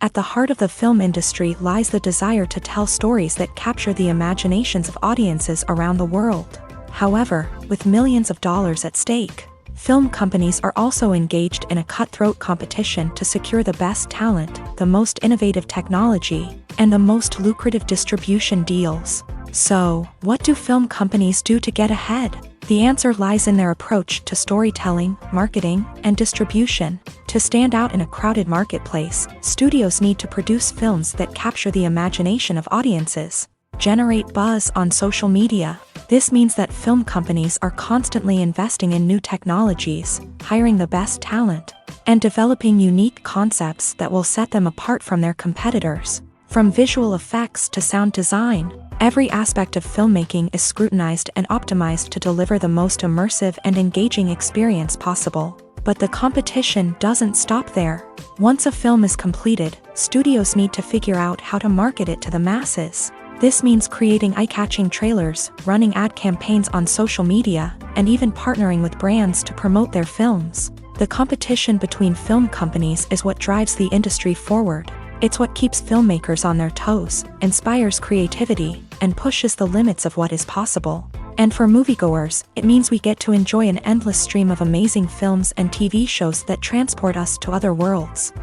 At the heart of the film industry lies the desire to tell stories that capture the imaginations of audiences around the world. However, with millions of dollars at stake, film companies are also engaged in a cutthroat competition to secure the best talent, the most innovative technology, and the most lucrative distribution deals. So, what do film companies do to get ahead? The answer lies in their approach to storytelling, marketing, and distribution. To stand out in a crowded marketplace, studios need to produce films that capture the imagination of audiences, generate buzz on social media. This means that film companies are constantly investing in new technologies, hiring the best talent, and developing unique concepts that will set them apart from their competitors. From visual effects to sound design, every aspect of filmmaking is scrutinized and optimized to deliver the most immersive and engaging experience possible. But the competition doesn't stop there. Once a film is completed, studios need to figure out how to market it to the masses. This means creating eye-catching trailers, running ad campaigns on social media, and even partnering with brands to promote their films. The competition between film companies is what drives the industry forward. It's what keeps filmmakers on their toes, inspires creativity, and pushes the limits of what is possible. And for moviegoers, it means we get to enjoy an endless stream of amazing films and TV shows that transport us to other worlds.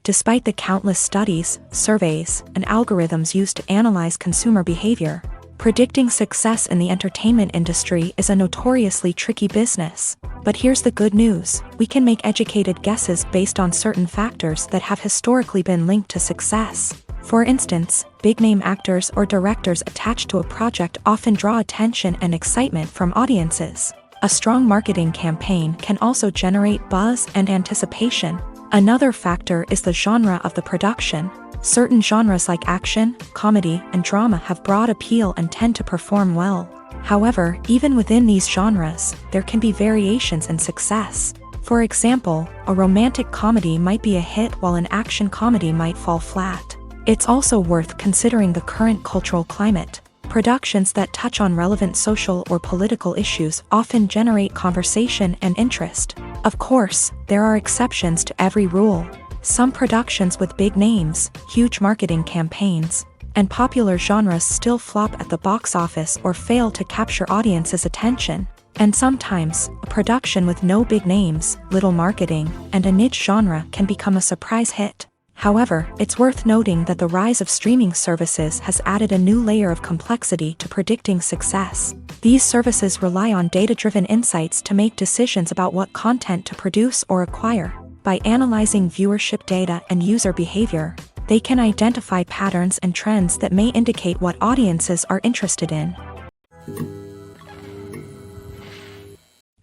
Despite the countless studies, surveys, and algorithms used to analyze consumer behavior, predicting success in the entertainment industry is a notoriously tricky business. But here's the good news: we can make educated guesses based on certain factors that have historically been linked to success. For instance, big-name actors or directors attached to a project often draw attention and excitement from audiences. A strong marketing campaign can also generate buzz and anticipation. Another factor is the genre of the production. Certain genres like action, comedy, and drama have broad appeal and tend to perform well. However, even within these genres, there can be variations in success. For example, a romantic comedy might be a hit while an action comedy might fall flat. It's also worth considering the current cultural climate. Productions that touch on relevant social or political issues often generate conversation and interest. Of course, there are exceptions to every rule. Some productions with big names, huge marketing campaigns, and popular genres still flop at the box office or fail to capture audiences' attention. And sometimes, a production with no big names, little marketing, and a niche genre can become a surprise hit. However, it's worth noting that the rise of streaming services has added a new layer of complexity to predicting success. These services rely on data-driven insights to make decisions about what content to produce or acquire. By analyzing viewership data and user behavior, they can identify patterns and trends that may indicate what audiences are interested in.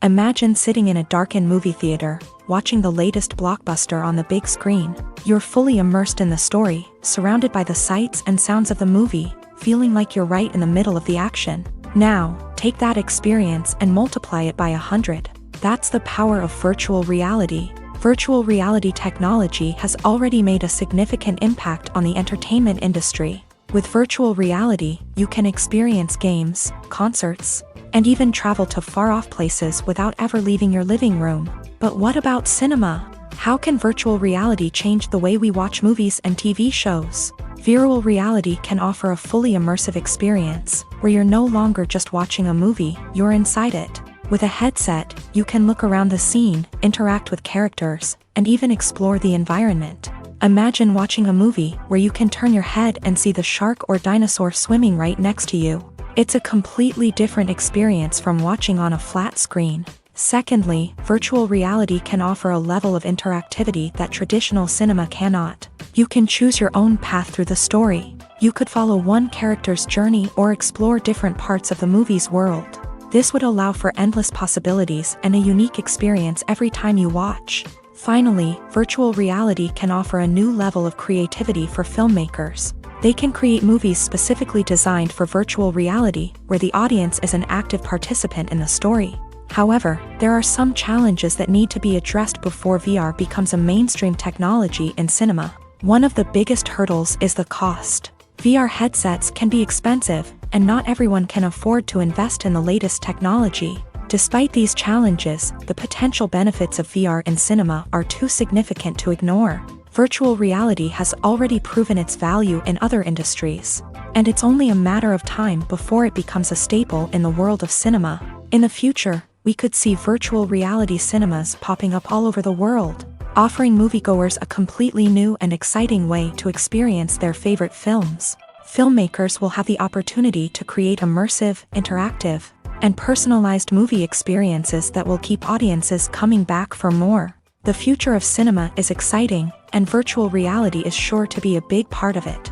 Imagine sitting in a darkened movie theater, watching the latest blockbuster on the big screen. You're fully immersed in the story, surrounded by the sights and sounds of the movie, feeling like you're right in the middle of the action. Now, take that experience and multiply it by 100. That's the power of virtual reality. Virtual reality technology has already made a significant impact on the entertainment industry. With virtual reality, you can experience games, concerts, and even travel to far-off places without ever leaving your living room. But what about cinema? How can virtual reality change the way we watch movies and TV shows? Virtual reality can offer a fully immersive experience, where you're no longer just watching a movie, you're inside it. With a headset, you can look around the scene, interact with characters, and even explore the environment. Imagine watching a movie where you can turn your head and see the shark or dinosaur swimming right next to you. It's a completely different experience from watching on a flat screen. Secondly, virtual reality can offer a level of interactivity that traditional cinema cannot. You can choose your own path through the story. You could follow one character's journey or explore different parts of the movie's world. This would allow for endless possibilities and a unique experience every time you watch. Finally, virtual reality can offer a new level of creativity for filmmakers. They can create movies specifically designed for virtual reality, where the audience is an active participant in the story. However, there are some challenges that need to be addressed before VR becomes a mainstream technology in cinema. One of the biggest hurdles is the cost. VR headsets can be expensive, and not everyone can afford to invest in the latest technology. Despite these challenges, the potential benefits of VR in cinema are too significant to ignore. Virtual reality has already proven its value in other industries, and it's only a matter of time before it becomes a staple in the world of cinema. In the future, we could see virtual reality cinemas popping up all over the world, offering moviegoers a completely new and exciting way to experience their favorite films. Filmmakers will have the opportunity to create immersive, interactive, and personalized movie experiences that will keep audiences coming back for more. The future of cinema is exciting, and virtual reality is sure to be a big part of it.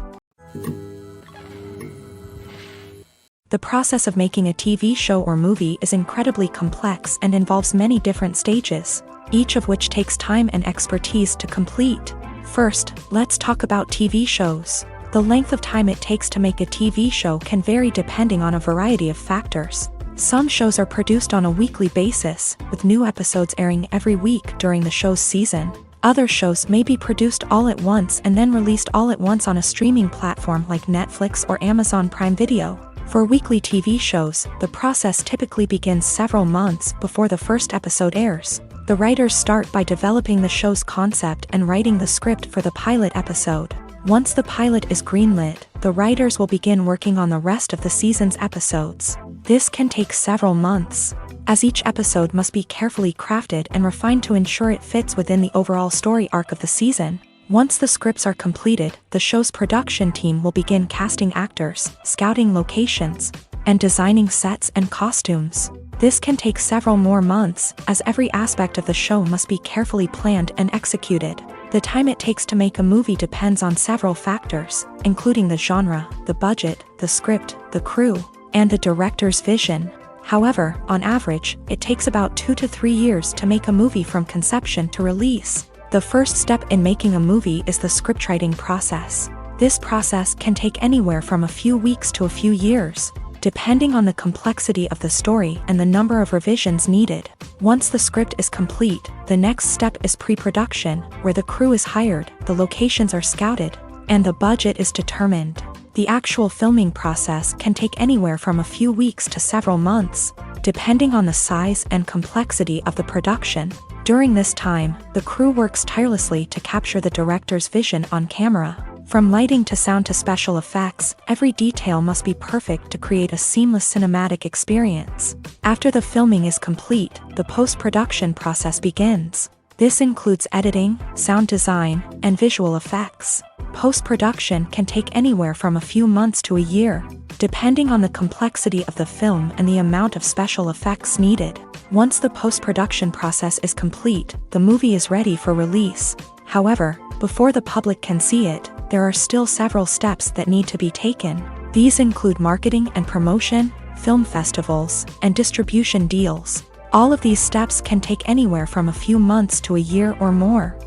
The process of making a TV show or movie is incredibly complex and involves many different stages, each of which takes time and expertise to complete. First, let's talk about TV shows. The length of time it takes to make a TV show can vary depending on a variety of factors. Some shows are produced on a weekly basis, with new episodes airing every week during the show's season. Other shows may be produced all at once and then released all at once on a streaming platform like Netflix or Amazon Prime Video. For weekly TV shows, the process typically begins several months before the first episode airs. The writers start by developing the show's concept and writing the script for the pilot episode. Once the pilot is greenlit, the writers will begin working on the rest of the season's episodes. This can take several months, as each episode must be carefully crafted and refined to ensure it fits within the overall story arc of the season. Once the scripts are completed, the show's production team will begin casting actors, scouting locations, and designing sets and costumes. This can take several more months, as every aspect of the show must be carefully planned and executed. The time it takes to make a movie depends on several factors, including the genre, the budget, the script, the crew, and the director's vision. However, on average, it takes about 2 to 3 years to make a movie from conception to release. The first step in making a movie is the scriptwriting process. This process can take anywhere from a few weeks to a few years. depending on the complexity of the story and the number of revisions needed. Once the script is complete, the next step is pre-production, where the crew is hired, the locations are scouted, and the budget is determined. The actual filming process can take anywhere from a few weeks to several months, depending on the size and complexity of the production. During this time, the crew works tirelessly to capture the director's vision on camera. From lighting to sound to special effects, every detail must be perfect to create a seamless cinematic experience. After the filming is complete, the post-production process begins. This includes editing, sound design, and visual effects. Post-production can take anywhere from a few months to a year, depending on the complexity of the film and the amount of special effects needed. Once the post-production process is complete, the movie is ready for release. However, before the public can see it, there are still several steps that need to be taken. These include marketing and promotion, film festivals, and distribution deals. All of these steps can take anywhere from a few months to a year or more.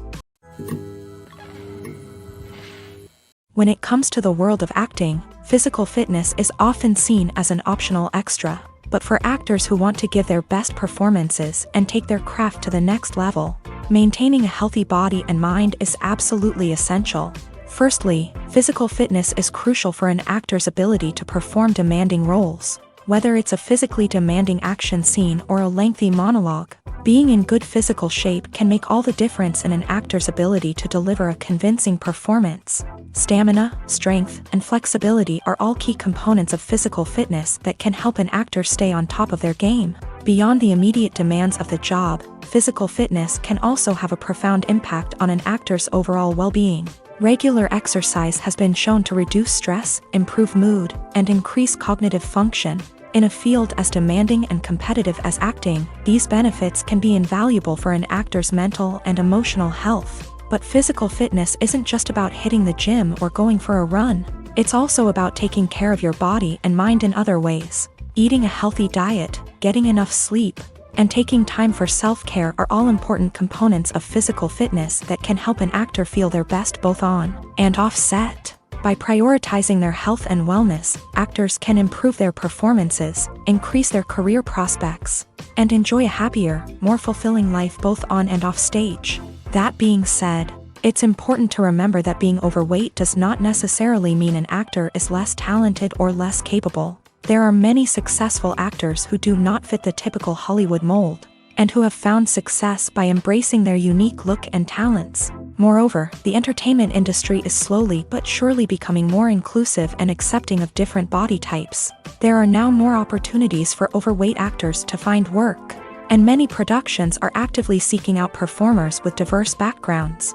When it comes to the world of acting, physical fitness is often seen as an optional extra. But for actors who want to give their best performances and take their craft to the next level, maintaining a healthy body and mind is absolutely essential. Firstly, physical fitness is crucial for an actor's ability to perform demanding roles. Whether it's a physically demanding action scene or a lengthy monologue, being in good physical shape can make all the difference in an actor's ability to deliver a convincing performance. Stamina, strength, and flexibility are all key components of physical fitness that can help an actor stay on top of their game. Beyond the immediate demands of the job, physical fitness can also have a profound impact on an actor's overall well-being. Regular exercise has been shown to reduce stress, improve mood, and increase cognitive function. In a field as demanding and competitive as acting, these benefits can be invaluable for an actor's mental and emotional health. But physical fitness isn't just about hitting the gym or going for a run. It's also about taking care of your body and mind in other ways. Eating a healthy diet, getting enough sleep, and taking time for self-care are all important components of physical fitness that can help an actor feel their best both on and off set. By prioritizing their health and wellness, actors can improve their performances, increase their career prospects, and enjoy a happier, more fulfilling life both on and off stage. That being said, it's important to remember that being overweight does not necessarily mean an actor is less talented or less capable. There are many successful actors who do not fit the typical Hollywood mold, and who have found success by embracing their unique look and talents. Moreover, the entertainment industry is slowly but surely becoming more inclusive and accepting of different body types. There are now more opportunities for overweight actors to find work, and many productions are actively seeking out performers with diverse backgrounds.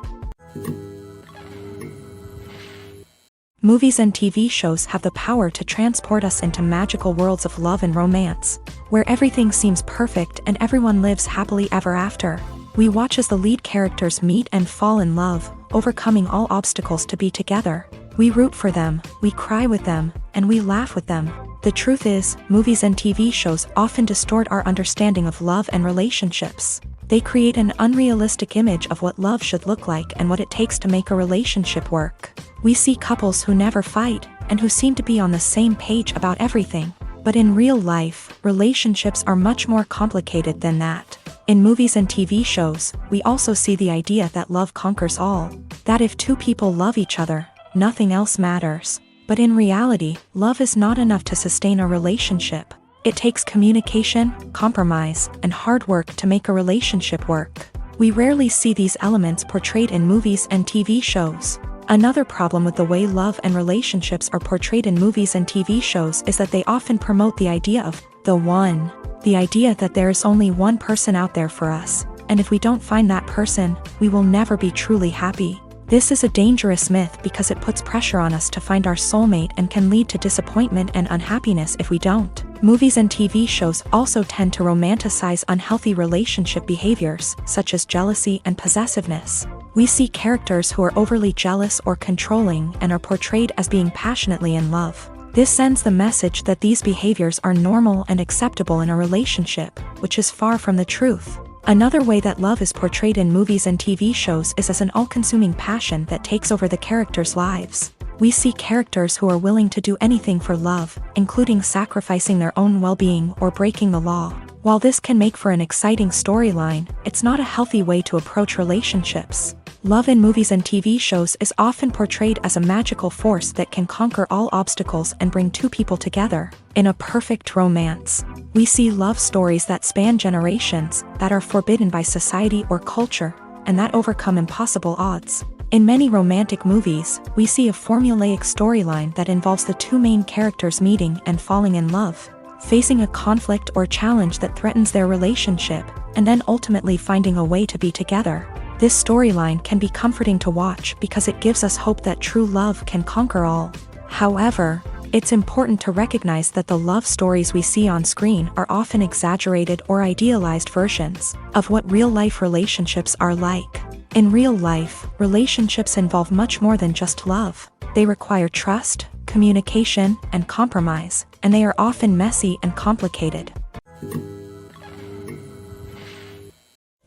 Movies and TV shows have the power to transport us into magical worlds of love and romance, where everything seems perfect and everyone lives happily ever after. We watch as the lead characters meet and fall in love, overcoming all obstacles to be together. We root for them, we cry with them, and we laugh with them. The truth is, movies and TV shows often distort our understanding of love and relationships. They create an unrealistic image of what love should look like and what it takes to make a relationship work. We see couples who never fight, and who seem to be on the same page about everything. But in real life, relationships are much more complicated than that. In movies and TV shows, we also see the idea that love conquers all. That if two people love each other, nothing else matters. But in reality, love is not enough to sustain a relationship. It takes communication, compromise, and hard work to make a relationship work. We rarely see these elements portrayed in movies and TV shows. Another problem with the way love and relationships are portrayed in movies and TV shows is that they often promote the idea of the one. The idea that there is only one person out there for us, and if we don't find that person, we will never be truly happy. This is a dangerous myth because it puts pressure on us to find our soulmate and can lead to disappointment and unhappiness if we don't. Movies and TV shows also tend to romanticize unhealthy relationship behaviors, such as jealousy and possessiveness. We see characters who are overly jealous or controlling and are portrayed as being passionately in love. This sends the message that these behaviors are normal and acceptable in a relationship, which is far from the truth. Another way that love is portrayed in movies and TV shows is as an all-consuming passion that takes over the characters' lives. We see characters who are willing to do anything for love, including sacrificing their own well-being or breaking the law. While this can make for an exciting storyline, it's not a healthy way to approach relationships. Love in movies and TV shows is often portrayed as a magical force that can conquer all obstacles and bring two people together. In a perfect romance, we see love stories that span generations, that are forbidden by society or culture, and that overcome impossible odds. In many romantic movies, we see a formulaic storyline that involves the two main characters meeting and falling in love, facing a conflict or challenge that threatens their relationship, and then ultimately finding a way to be together. This storyline can be comforting to watch because it gives us hope that true love can conquer all. However, it's important to recognize that the love stories we see on screen are often exaggerated or idealized versions of what real-life relationships are like. In real life, relationships involve much more than just love. They require trust, communication, and compromise, and they are often messy and complicated.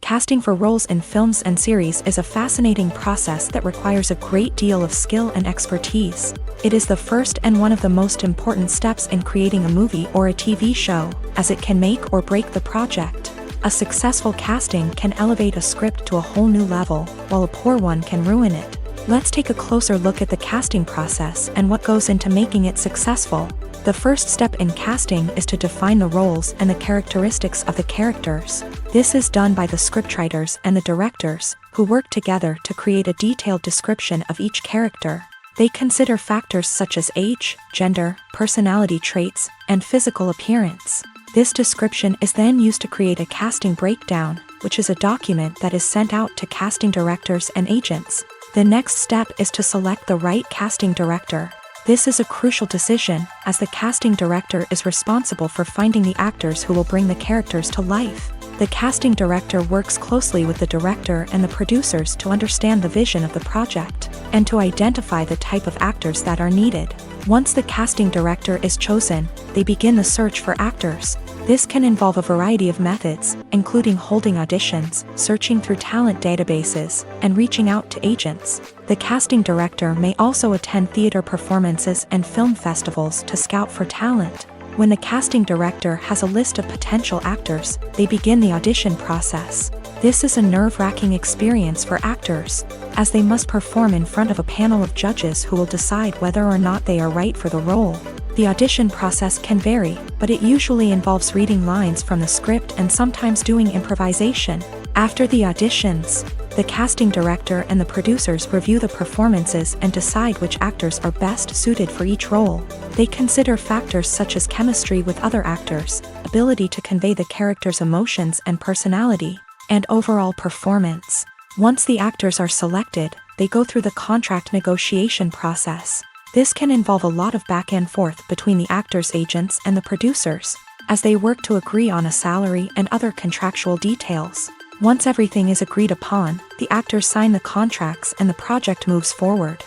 Casting for roles in films and series is a fascinating process that requires a great deal of skill and expertise. It is the first and one of the most important steps in creating a movie or a TV show, as it can make or break the project. A successful casting can elevate a script to a whole new level, while a poor one can ruin it. Let's take a closer look at the casting process and what goes into making it successful. The first step in casting is to define the roles and the characteristics of the characters. This is done by the scriptwriters and the directors, who work together to create a detailed description of each character. They consider factors such as age, gender, personality traits, and physical appearance. This description is then used to create a casting breakdown, which is a document that is sent out to casting directors and agents. The next step is to select the right casting director. This is a crucial decision, as the casting director is responsible for finding the actors who will bring the characters to life. The casting director works closely with the director and the producers to understand the vision of the project, and to identify the type of actors that are needed. Once the casting director is chosen, they begin the search for actors. This can involve a variety of methods, including holding auditions, searching through talent databases, and reaching out to agents. The casting director may also attend theater performances and film festivals to scout for talent. When the casting director has a list of potential actors, they begin the audition process. This is a nerve-wracking experience for actors, as they must perform in front of a panel of judges who will decide whether or not they are right for the role. The audition process can vary, but it usually involves reading lines from the script and sometimes doing improvisation. After the auditions, the casting director and the producers review the performances and decide which actors are best suited for each role. They consider factors such as chemistry with other actors, ability to convey the character's emotions and personality, and overall performance. Once the actors are selected, they go through the contract negotiation process. This can involve a lot of back and forth between the actors' agents and the producers, as they work to agree on a salary and other contractual details. Once everything is agreed upon, the actors sign the contracts and the project moves forward.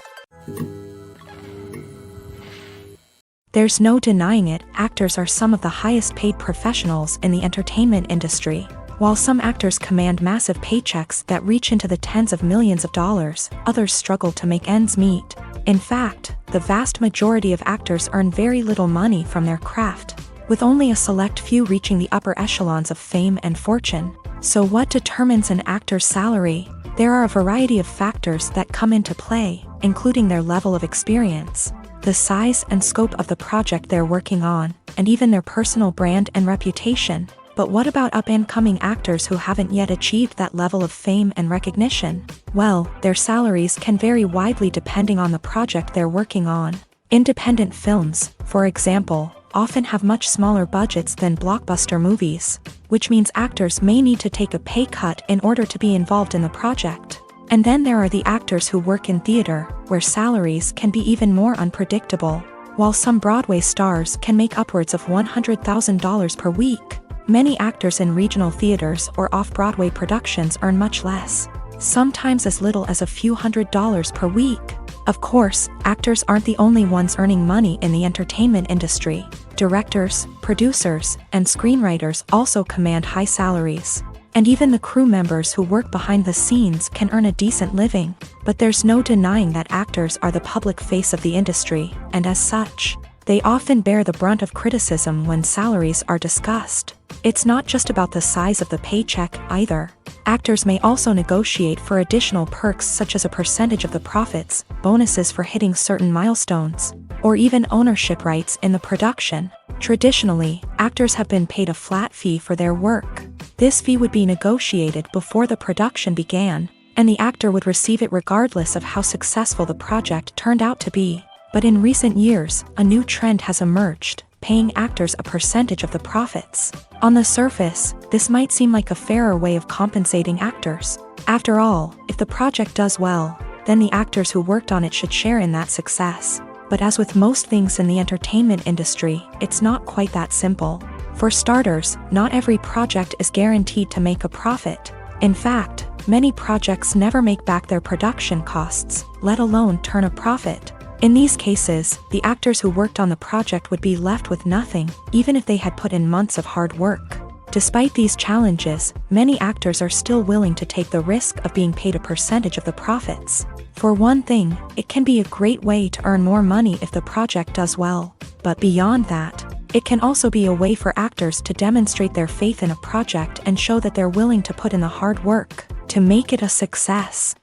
There's no denying it, actors are some of the highest paid professionals in the entertainment industry. While some actors command massive paychecks that reach into the tens of millions of dollars, others struggle to make ends meet. In fact, the vast majority of actors earn very little money from their craft, with only a select few reaching the upper echelons of fame and fortune. So what determines an actor's salary? There are a variety of factors that come into play, including their level of experience, the size and scope of the project they're working on, and even their personal brand and reputation. But what about up-and-coming actors who haven't yet achieved that level of fame and recognition? Well, their salaries can vary widely depending on the project they're working on. Independent films, for example, often have much smaller budgets than blockbuster movies, which means actors may need to take a pay cut in order to be involved in the project. And then there are the actors who work in theater, where salaries can be even more unpredictable. While some Broadway stars can make upwards of $100,000 per week, many actors in regional theaters or off-Broadway productions earn much less, sometimes as little as a few $100s per week. Of course, actors aren't the only ones earning money in the entertainment industry. Directors, producers, and screenwriters also command high salaries. And even the crew members who work behind the scenes can earn a decent living. But there's no denying that actors are the public face of the industry, and as such, they often bear the brunt of criticism when salaries are discussed. It's not just about the size of the paycheck, either. Actors may also negotiate for additional perks such as a percentage of the profits, bonuses for hitting certain milestones, or even ownership rights in the production. Traditionally, actors have been paid a flat fee for their work. This fee would be negotiated before the production began, and the actor would receive it regardless of how successful the project turned out to be. But in recent years, a new trend has emerged, paying actors a percentage of the profits. On the surface, this might seem like a fairer way of compensating actors. After all, if the project does well, then the actors who worked on it should share in that success. But as with most things in the entertainment industry, it's not quite that simple. For starters, not every project is guaranteed to make a profit. In fact, many projects never make back their production costs, let alone turn a profit. In these cases, the actors who worked on the project would be left with nothing, even if they had put in months of hard work. Despite these challenges, many actors are still willing to take the risk of being paid a percentage of the profits. For one thing, it can be a great way to earn more money if the project does well. But beyond that, it can also be a way for actors to demonstrate their faith in a project and show that they're willing to put in the hard work to make it a success.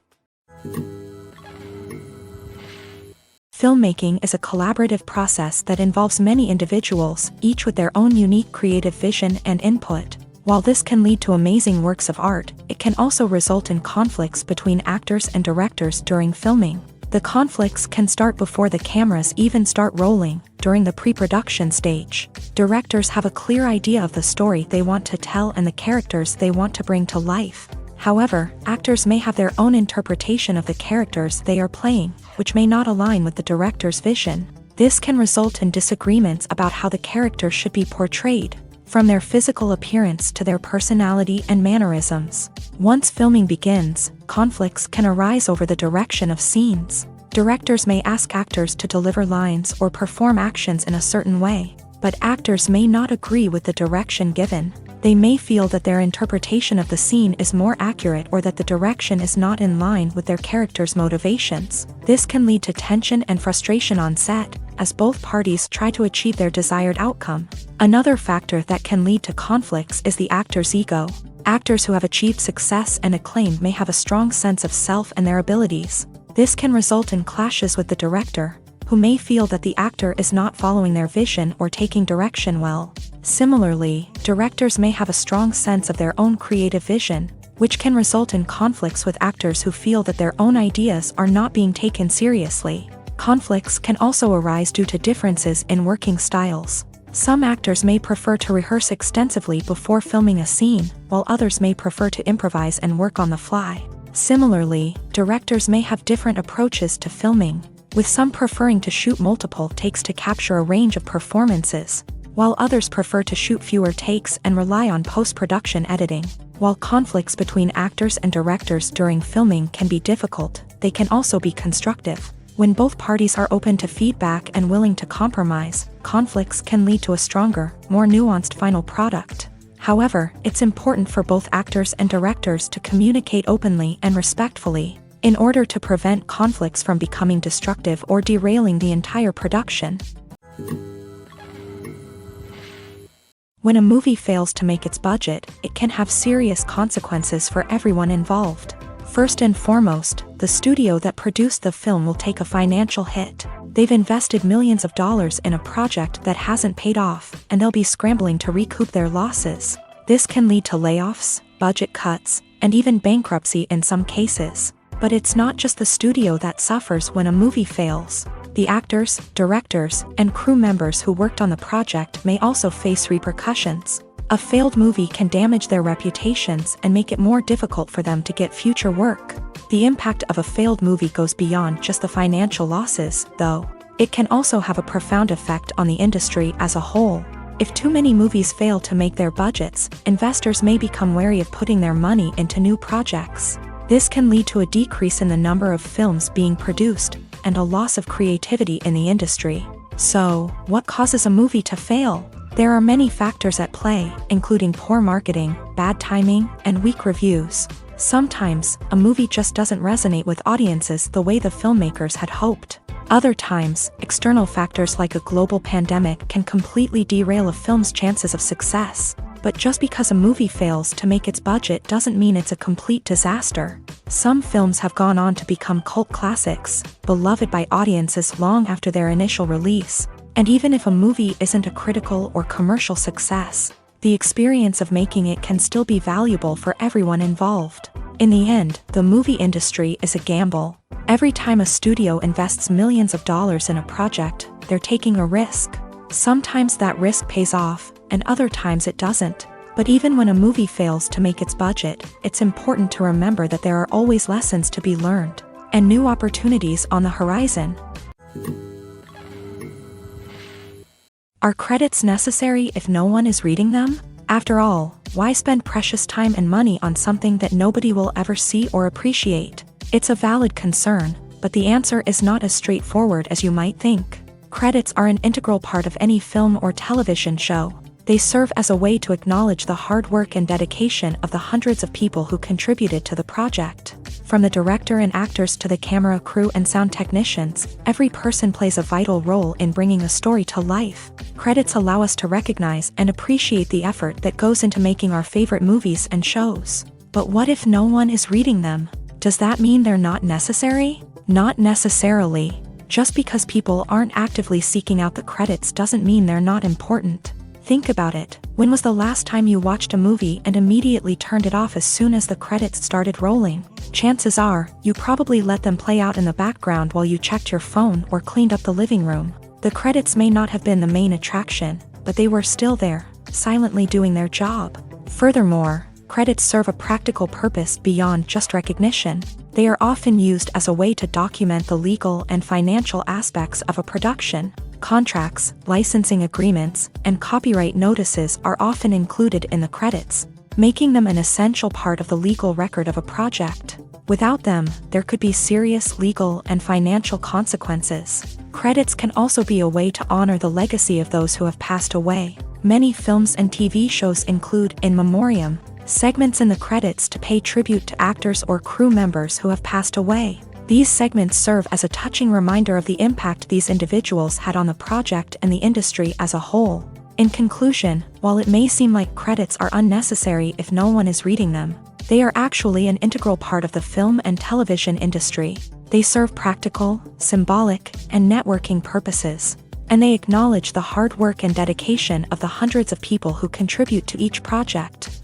Filmmaking is a collaborative process that involves many individuals, each with their own unique creative vision and input. While this can lead to amazing works of art, it can also result in conflicts between actors and directors during filming. The conflicts can start before the cameras even start rolling, during the pre-production stage. Directors have a clear idea of the story they want to tell and the characters they want to bring to life. However, actors may have their own interpretation of the characters they are playing, which may not align with the director's vision. This can result in disagreements about how the character should be portrayed, from their physical appearance to their personality and mannerisms. Once filming begins, conflicts can arise over the direction of scenes. Directors may ask actors to deliver lines or perform actions in a certain way, but actors may not agree with the direction given. They may feel that their interpretation of the scene is more accurate or that the direction is not in line with their character's motivations. This can lead to tension and frustration on set, as both parties try to achieve their desired outcome. Another factor that can lead to conflicts is the actor's ego. Actors who have achieved success and acclaim may have a strong sense of self and their abilities. This can result in clashes with the director, who may feel that the actor is not following their vision or taking direction well. Similarly, directors may have a strong sense of their own creative vision, which can result in conflicts with actors who feel that their own ideas are not being taken seriously. Conflicts can also arise due to differences in working styles. Some actors may prefer to rehearse extensively before filming a scene, while others may prefer to improvise and work on the fly. Similarly, directors may have different approaches to filming, with some preferring to shoot multiple takes to capture a range of performances, while others prefer to shoot fewer takes and rely on post-production editing. While conflicts between actors and directors during filming can be difficult, they can also be constructive. When both parties are open to feedback and willing to compromise, conflicts can lead to a stronger, more nuanced final product. However, it's important for both actors and directors to communicate openly and respectfully, in order to prevent conflicts from becoming destructive or derailing the entire production. When a movie fails to make its budget, it can have serious consequences for everyone involved. First and foremost, the studio that produced the film will take a financial hit. They've invested millions of dollars in a project that hasn't paid off, and they'll be scrambling to recoup their losses. This can lead to layoffs, budget cuts, and even bankruptcy in some cases. But it's not just the studio that suffers when a movie fails. The actors, directors, and crew members who worked on the project may also face repercussions. A failed movie can damage their reputations and make it more difficult for them to get future work. The impact of a failed movie goes beyond just the financial losses, though. It can also have a profound effect on the industry as a whole. If too many movies fail to make their budgets, investors may become wary of putting their money into new projects. This can lead to a decrease in the number of films being produced, and a loss of creativity in the industry. So, what causes a movie to fail? There are many factors at play, including poor marketing, bad timing, and weak reviews. Sometimes, a movie just doesn't resonate with audiences the way the filmmakers had hoped. Other times, external factors like a global pandemic can completely derail a film's chances of success. But just because a movie fails to make its budget doesn't mean it's a complete disaster. Some films have gone on to become cult classics, beloved by audiences long after their initial release. And even if a movie isn't a critical or commercial success, the experience of making it can still be valuable for everyone involved. In the end, the movie industry is a gamble. Every time a studio invests millions of dollars in a project, they're taking a risk. Sometimes that risk pays off, and other times it doesn't. But even when a movie fails to make its budget, it's important to remember that there are always lessons to be learned, and new opportunities on the horizon. Are credits necessary if no one is reading them? After all, why spend precious time and money on something that nobody will ever see or appreciate? It's a valid concern, but the answer is not as straightforward as you might think. Credits are an integral part of any film or television show. They serve as a way to acknowledge the hard work and dedication of the hundreds of people who contributed to the project. From the director and actors to the camera crew and sound technicians, every person plays a vital role in bringing a story to life. Credits allow us to recognize and appreciate the effort that goes into making our favorite movies and shows. But what if no one is reading them? Does that mean they're not necessary? Not necessarily. Just because people aren't actively seeking out the credits doesn't mean they're not important. Think about it. When was the last time you watched a movie and immediately turned it off as soon as the credits started rolling? Chances are, you probably let them play out in the background while you checked your phone or cleaned up the living room. The credits may not have been the main attraction, but they were still there, silently doing their job. Furthermore, credits serve a practical purpose beyond just recognition. They are often used as a way to document the legal and financial aspects of a production. Contracts, licensing agreements, and copyright notices are often included in the credits, making them an essential part of the legal record of a project. Without them, there could be serious legal and financial consequences. Credits can also be a way to honor the legacy of those who have passed away. Many films and TV shows include in memoriam segments in the credits to pay tribute to actors or crew members who have passed away. These segments serve as a touching reminder of the impact these individuals had on the project and the industry as a whole. In conclusion, while it may seem like credits are unnecessary if no one is reading them, they are actually an integral part of the film and television industry. They serve practical, symbolic, and networking purposes, and they acknowledge the hard work and dedication of the hundreds of people who contribute to each project.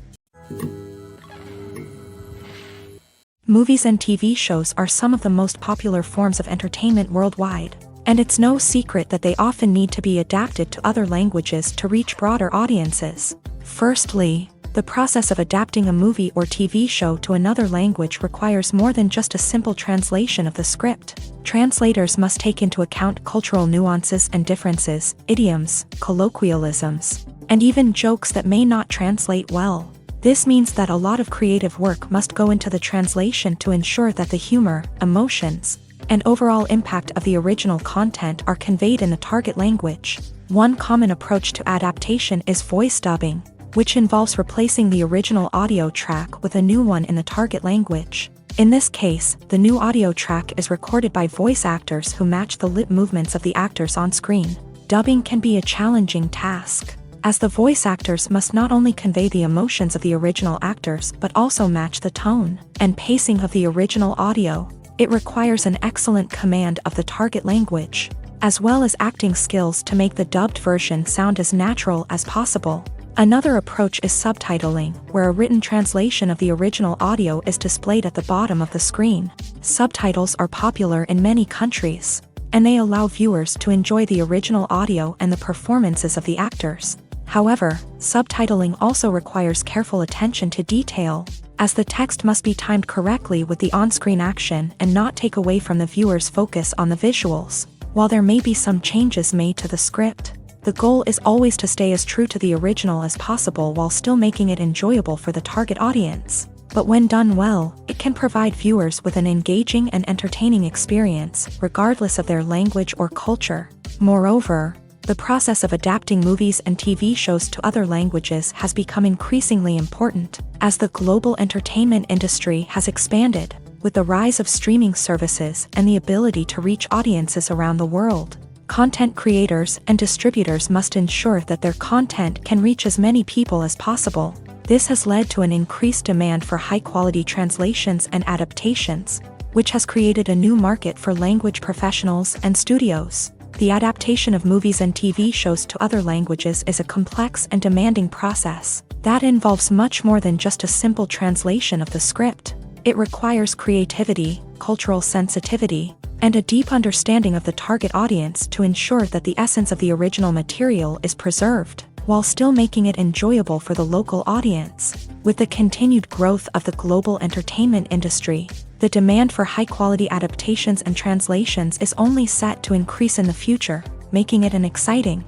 Movies and TV shows are some of the most popular forms of entertainment worldwide, and it's no secret that they often need to be adapted to other languages to reach broader audiences. Firstly, the process of adapting a movie or TV show to another language requires more than just a simple translation of the script. Translators must take into account cultural nuances and differences, idioms, colloquialisms, and even jokes that may not translate well. This means that a lot of creative work must go into the translation to ensure that the humor, emotions, and overall impact of the original content are conveyed in the target language. One common approach to adaptation is voice dubbing, which involves replacing the original audio track with a new one in the target language. In this case, the new audio track is recorded by voice actors who match the lip movements of the actors on screen. Dubbing can be a challenging task, as the voice actors must not only convey the emotions of the original actors but also match the tone and pacing of the original audio. It requires an excellent command of the target language, as well as acting skills to make the dubbed version sound as natural as possible. Another approach is subtitling, where a written translation of the original audio is displayed at the bottom of the screen. Subtitles are popular in many countries, and they allow viewers to enjoy the original audio and the performances of the actors. However, subtitling also requires careful attention to detail, as the text must be timed correctly with the on-screen action and not take away from the viewer's focus on the visuals. While there may be some changes made to the script, the goal is always to stay as true to the original as possible while still making it enjoyable for the target audience. But when done well, it can provide viewers with an engaging and entertaining experience, regardless of their language or culture. Moreover, The process of adapting movies and TV shows to other languages has become increasingly important as the global entertainment industry has expanded, with the rise of streaming services and the ability to reach audiences around the world. Content creators and distributors must ensure that their content can reach as many people as possible. This has led to an increased demand for high-quality translations and adaptations, which has created a new market for language professionals and studios. The adaptation of movies and TV shows to other languages is a complex and demanding process that involves much more than just a simple translation of the script. It requires creativity, cultural sensitivity, and a deep understanding of the target audience to ensure that the essence of the original material is preserved, while still making it enjoyable for the local audience. With the continued growth of the global entertainment industry, the demand for high-quality adaptations and translations is only set to increase in the future, making it an exciting.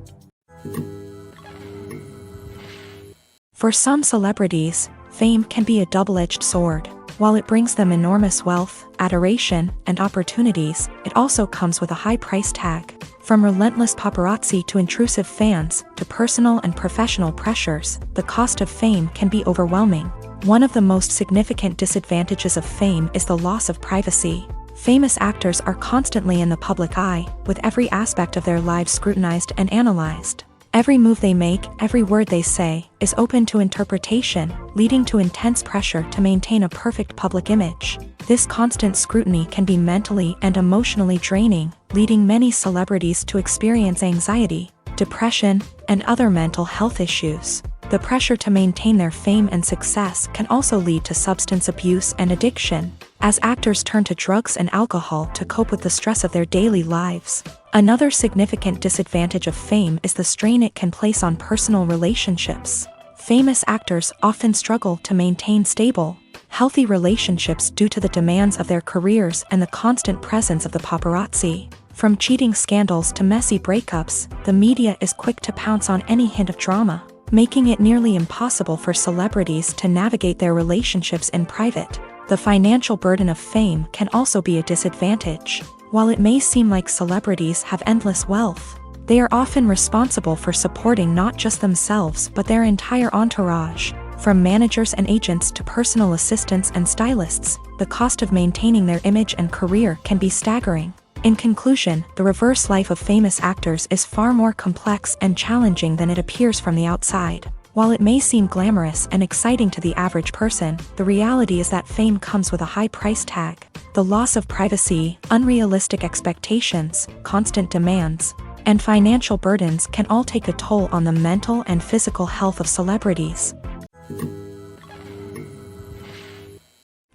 For some celebrities, fame can be a double-edged sword. While it brings them enormous wealth, adoration, and opportunities, it also comes with a high price tag. From relentless paparazzi to intrusive fans, to personal and professional pressures, the cost of fame can be overwhelming. One of the most significant disadvantages of fame is the loss of privacy. Famous actors are constantly in the public eye, with every aspect of their lives scrutinized and analyzed. Every move they make, every word they say, is open to interpretation, leading to intense pressure to maintain a perfect public image. This constant scrutiny can be mentally and emotionally draining, leading many celebrities to experience anxiety, depression, and other mental health issues. The pressure to maintain their fame and success can also lead to substance abuse and addiction, as actors turn to drugs and alcohol to cope with the stress of their daily lives. Another significant disadvantage of fame is the strain it can place on personal relationships. Famous actors often struggle to maintain stable, healthy relationships due to the demands of their careers and the constant presence of the paparazzi. From cheating scandals to messy breakups, the media is quick to pounce on any hint of drama, making it nearly impossible for celebrities to navigate their relationships in private. The financial burden of fame can also be a disadvantage. While it may seem like celebrities have endless wealth, they are often responsible for supporting not just themselves but their entire entourage. From managers and agents to personal assistants and stylists, the cost of maintaining their image and career can be staggering. In conclusion, the reverse life of famous actors is far more complex and challenging than it appears from the outside. While it may seem glamorous and exciting to the average person, the reality is that fame comes with a high price tag. The loss of privacy, unrealistic expectations, constant demands, and financial burdens can all take a toll on the mental and physical health of celebrities.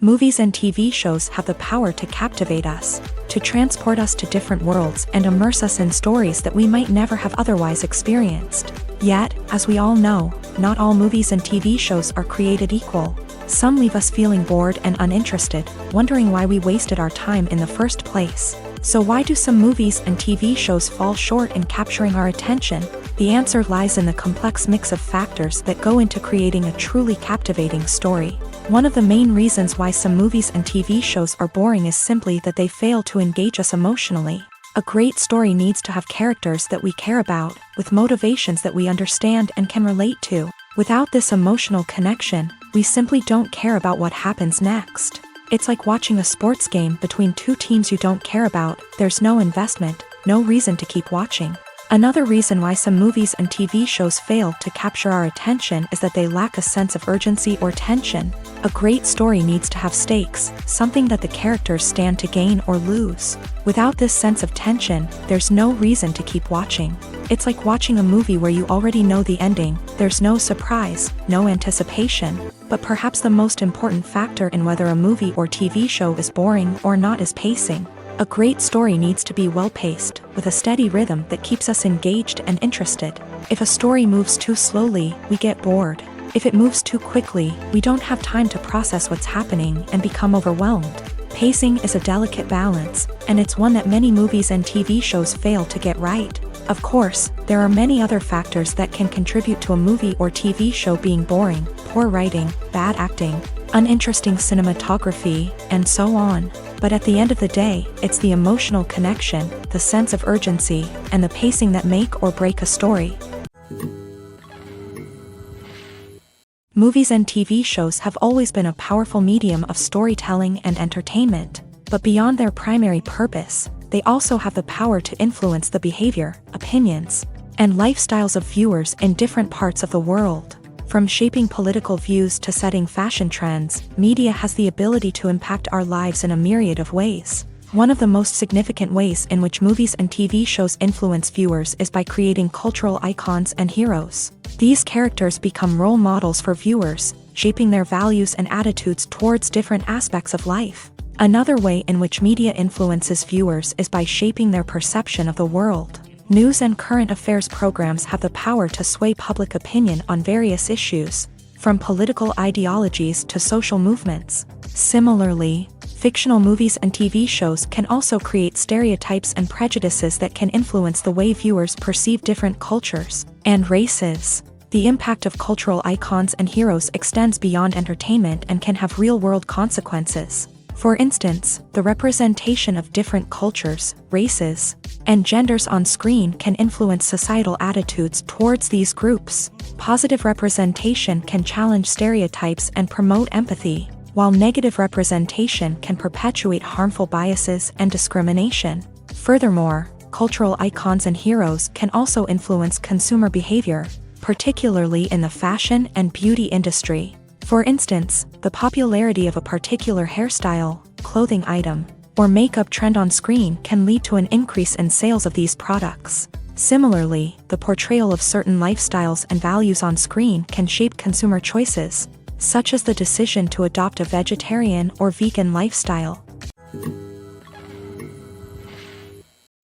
Movies and TV shows have the power to captivate us, to transport us to different worlds and immerse us in stories that we might never have otherwise experienced. Yet, as we all know, not all movies and TV shows are created equal. Some leave us feeling bored and uninterested, wondering why we wasted our time in the first place. So why do some movies and TV shows fall short in capturing our attention? The answer lies in the complex mix of factors that go into creating a truly captivating story. One of the main reasons why some movies and TV shows are boring is simply that they fail to engage us emotionally. A great story needs to have characters that we care about, with motivations that we understand and can relate to. Without this emotional connection, we simply don't care about what happens next. It's like watching a sports game between two teams you don't care about. There's no investment, no reason to keep watching. Another reason why some movies and TV shows fail to capture our attention is that they lack a sense of urgency or tension. A great story needs to have stakes, something that the characters stand to gain or lose. Without this sense of tension, there's no reason to keep watching. It's like watching a movie where you already know the ending. There's no surprise, no anticipation. But perhaps the most important factor in whether a movie or TV show is boring or not is pacing. A great story needs to be well-paced, with a steady rhythm that keeps us engaged and interested. If a story moves too slowly, we get bored. If it moves too quickly, we don't have time to process what's happening and become overwhelmed. Pacing is a delicate balance, and it's one that many movies and TV shows fail to get right. Of course, there are many other factors that can contribute to a movie or TV show being boring: poor writing, bad acting, uninteresting cinematography, and so on. But at the end of the day, it's the emotional connection, the sense of urgency, and the pacing that make or break a story. Movies and TV shows have always been a powerful medium of storytelling and entertainment, but beyond their primary purpose, they also have the power to influence the behavior, opinions, and lifestyles of viewers in different parts of the world. From shaping political views to setting fashion trends, media has the ability to impact our lives in a myriad of ways. One of the most significant ways in which movies and TV shows influence viewers is by creating cultural icons and heroes. These characters become role models for viewers, shaping their values and attitudes towards different aspects of life. Another way in which media influences viewers is by shaping their perception of the world. News and current affairs programs have the power to sway public opinion on various issues, from political ideologies to social movements. Similarly, fictional movies and TV shows can also create stereotypes and prejudices that can influence the way viewers perceive different cultures and races. The impact of cultural icons and heroes extends beyond entertainment and can have real-world consequences. For instance, the representation of different cultures, races, and genders on screen can influence societal attitudes towards these groups. Positive representation can challenge stereotypes and promote empathy, while negative representation can perpetuate harmful biases and discrimination. Furthermore, cultural icons and heroes can also influence consumer behavior, particularly in the fashion and beauty industry. For instance, the popularity of a particular hairstyle, clothing item, or makeup trend on screen can lead to an increase in sales of these products. Similarly, the portrayal of certain lifestyles and values on screen can shape consumer choices, such as the decision to adopt a vegetarian or vegan lifestyle.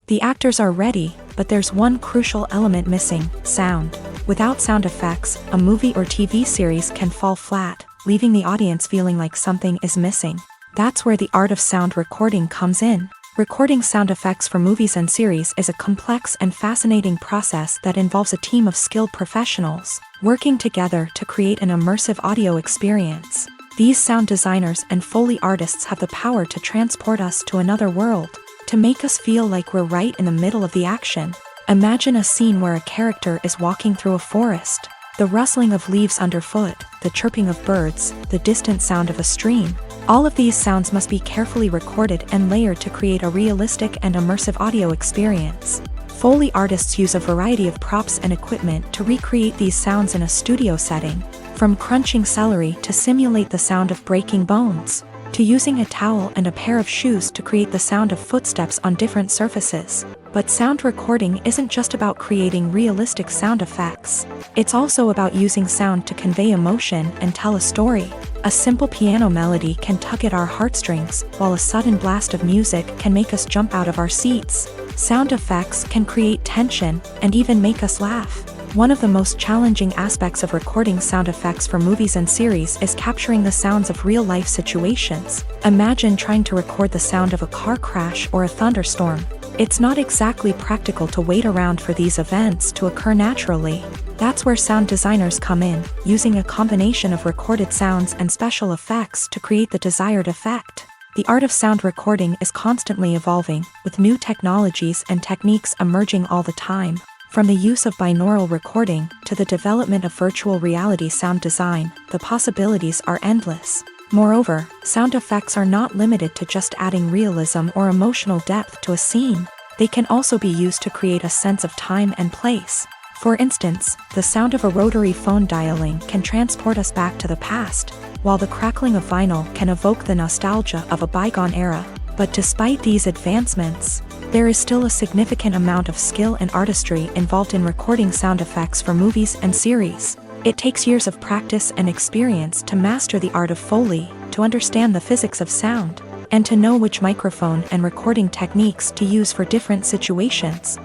The actors are ready, but there's one crucial element missing: sound. Without sound effects, a movie or TV series can fall flat, leaving the audience feeling like something is missing. That's where the art of sound recording comes in. Recording sound effects for movies and series is a complex and fascinating process that involves a team of skilled professionals working together to create an immersive audio experience. These sound designers and Foley artists have the power to transport us to another world, to make us feel like we're right in the middle of the action. Imagine a scene where a character is walking through a forest. The rustling of leaves underfoot, the chirping of birds, the distant sound of a stream. All of these sounds must be carefully recorded and layered to create a realistic and immersive audio experience. Foley artists use a variety of props and equipment to recreate these sounds in a studio setting, from crunching celery to simulate the sound of breaking bones, to using a towel and a pair of shoes to create the sound of footsteps on different surfaces. But sound recording isn't just about creating realistic sound effects. It's also about using sound to convey emotion and tell a story. A simple piano melody can tug at our heartstrings, while a sudden blast of music can make us jump out of our seats. Sound effects can create tension and even make us laugh. One of the most challenging aspects of recording sound effects for movies and series is capturing the sounds of real-life situations. Imagine trying to record the sound of a car crash or a thunderstorm. It's not exactly practical to wait around for these events to occur naturally. That's where sound designers come in, using a combination of recorded sounds and special effects to create the desired effect. The art of sound recording is constantly evolving, with new technologies and techniques emerging all the time. From the use of binaural recording to the development of virtual reality sound design, the possibilities are endless. Moreover, sound effects are not limited to just adding realism or emotional depth to a scene. They can also be used to create a sense of time and place. For instance, the sound of a rotary phone dialing can transport us back to the past, while the crackling of vinyl can evoke the nostalgia of a bygone era. But despite these advancements, there is still a significant amount of skill and artistry involved in recording sound effects for movies and series. It takes years of practice and experience to master the art of Foley, to understand the physics of sound, and to know which microphone and recording techniques to use for different situations.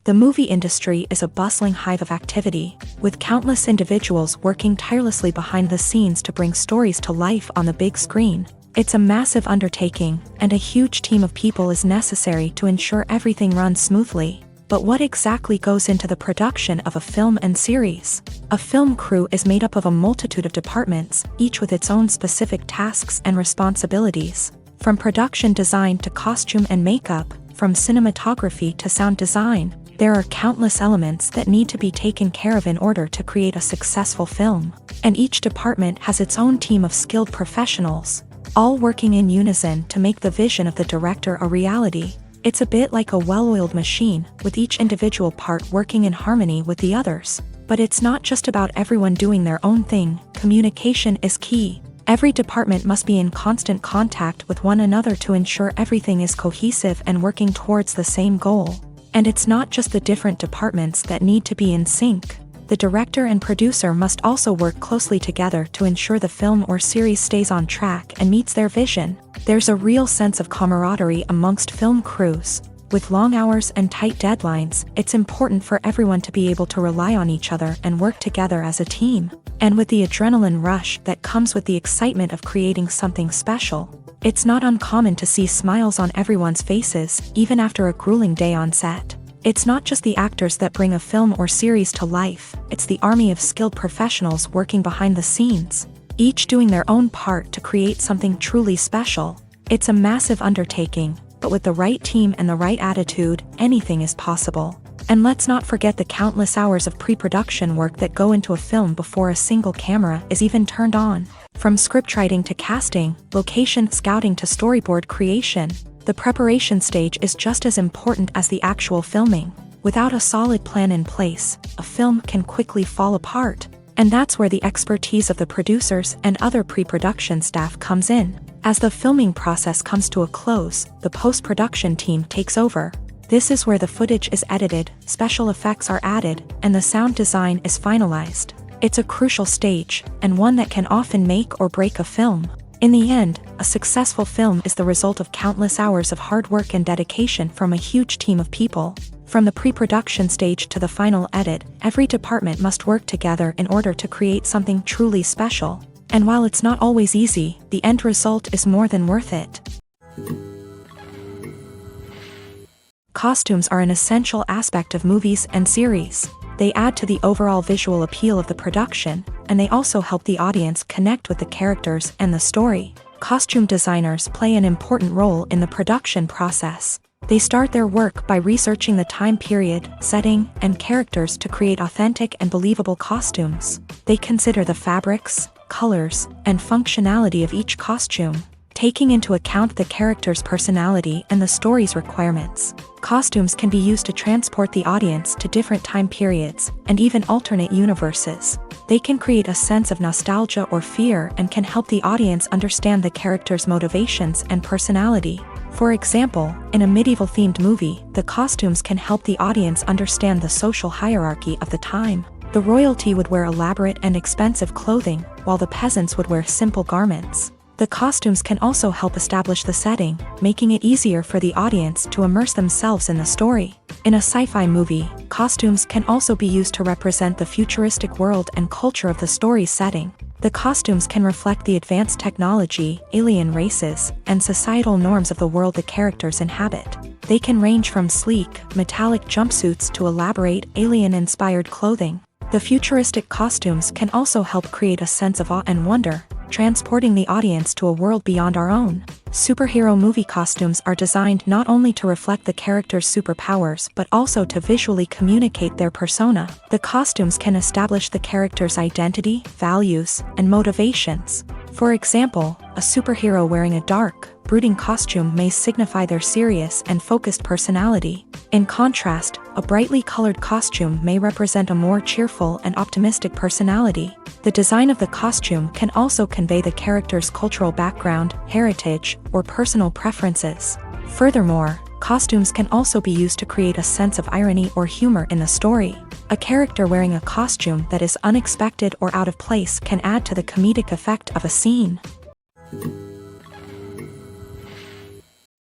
The movie industry is a bustling hive of activity, with countless individuals working tirelessly behind the scenes to bring stories to life on the big screen. It's a massive undertaking, and a huge team of people is necessary to ensure everything runs smoothly. But what exactly goes into the production of a film and series? A film crew is made up of a multitude of departments, each with its own specific tasks and responsibilities. From production design to costume and makeup, from cinematography to sound design, there are countless elements that need to be taken care of in order to create a successful film. And each department has its own team of skilled professionals, all working in unison to make the vision of the director a reality. It's a bit like a well-oiled machine, with each individual part working in harmony with the others. But it's not just about everyone doing their own thing. Communication is key. Every department must be in constant contact with one another to ensure everything is cohesive and working towards the same goal. And it's not just the different departments that need to be in sync. The director and producer must also work closely together to ensure the film or series stays on track and meets their vision. There's a real sense of camaraderie amongst film crews. With long hours and tight deadlines, it's important for everyone to be able to rely on each other and work together as a team. And with the adrenaline rush that comes with the excitement of creating something special, it's not uncommon to see smiles on everyone's faces, even after a grueling day on set. It's not just the actors that bring a film or series to life, it's the army of skilled professionals working behind the scenes, each doing their own part to create something truly special. It's a massive undertaking, but with the right team and the right attitude, anything is possible. And let's not forget the countless hours of pre-production work that go into a film before a single camera is even turned on. From scriptwriting to casting, location scouting to storyboard creation, the preparation stage is just as important as the actual filming. Without a solid plan in place, a film can quickly fall apart. And that's where the expertise of the producers and other pre-production staff comes in. As the filming process comes to a close, the post-production team takes over. This is where the footage is edited, special effects are added, and the sound design is finalized. It's a crucial stage, and one that can often make or break a film. In the end, a successful film is the result of countless hours of hard work and dedication from a huge team of people. From the pre-production stage to the final edit, every department must work together in order to create something truly special. And while it's not always easy, the end result is more than worth it. Costumes are an essential aspect of movies and series. They add to the overall visual appeal of the production, and they also help the audience connect with the characters and the story. Costume designers play an important role in the production process. They start their work by researching the time period, setting, and characters to create authentic and believable costumes. They consider the fabrics, colors, and functionality of each costume, taking into account the character's personality and the story's requirements. Costumes can be used to transport the audience to different time periods and even alternate universes. They can create a sense of nostalgia or fear and can help the audience understand the character's motivations and personality. For example, in a medieval-themed movie, the costumes can help the audience understand the social hierarchy of the time. The royalty would wear elaborate and expensive clothing, while the peasants would wear simple garments. The costumes can also help establish the setting, making it easier for the audience to immerse themselves in the story. In a sci-fi movie, costumes can also be used to represent the futuristic world and culture of the story's setting. The costumes can reflect the advanced technology, alien races, and societal norms of the world the characters inhabit. They can range from sleek, metallic jumpsuits to elaborate, alien-inspired clothing. The futuristic costumes can also help create a sense of awe and wonder, transporting the audience to a world beyond our own. Superhero movie costumes are designed not only to reflect the character's superpowers but also to visually communicate their persona. The costumes can establish the character's identity, values, and motivations. For example, a superhero wearing a dark, brooding costume may signify their serious and focused personality. In contrast, a brightly colored costume may represent a more cheerful and optimistic personality. The design of the costume can also convey the character's cultural background, heritage, or personal preferences. Furthermore, costumes can also be used to create a sense of irony or humor in the story. A character wearing a costume that is unexpected or out of place can add to the comedic effect of a scene.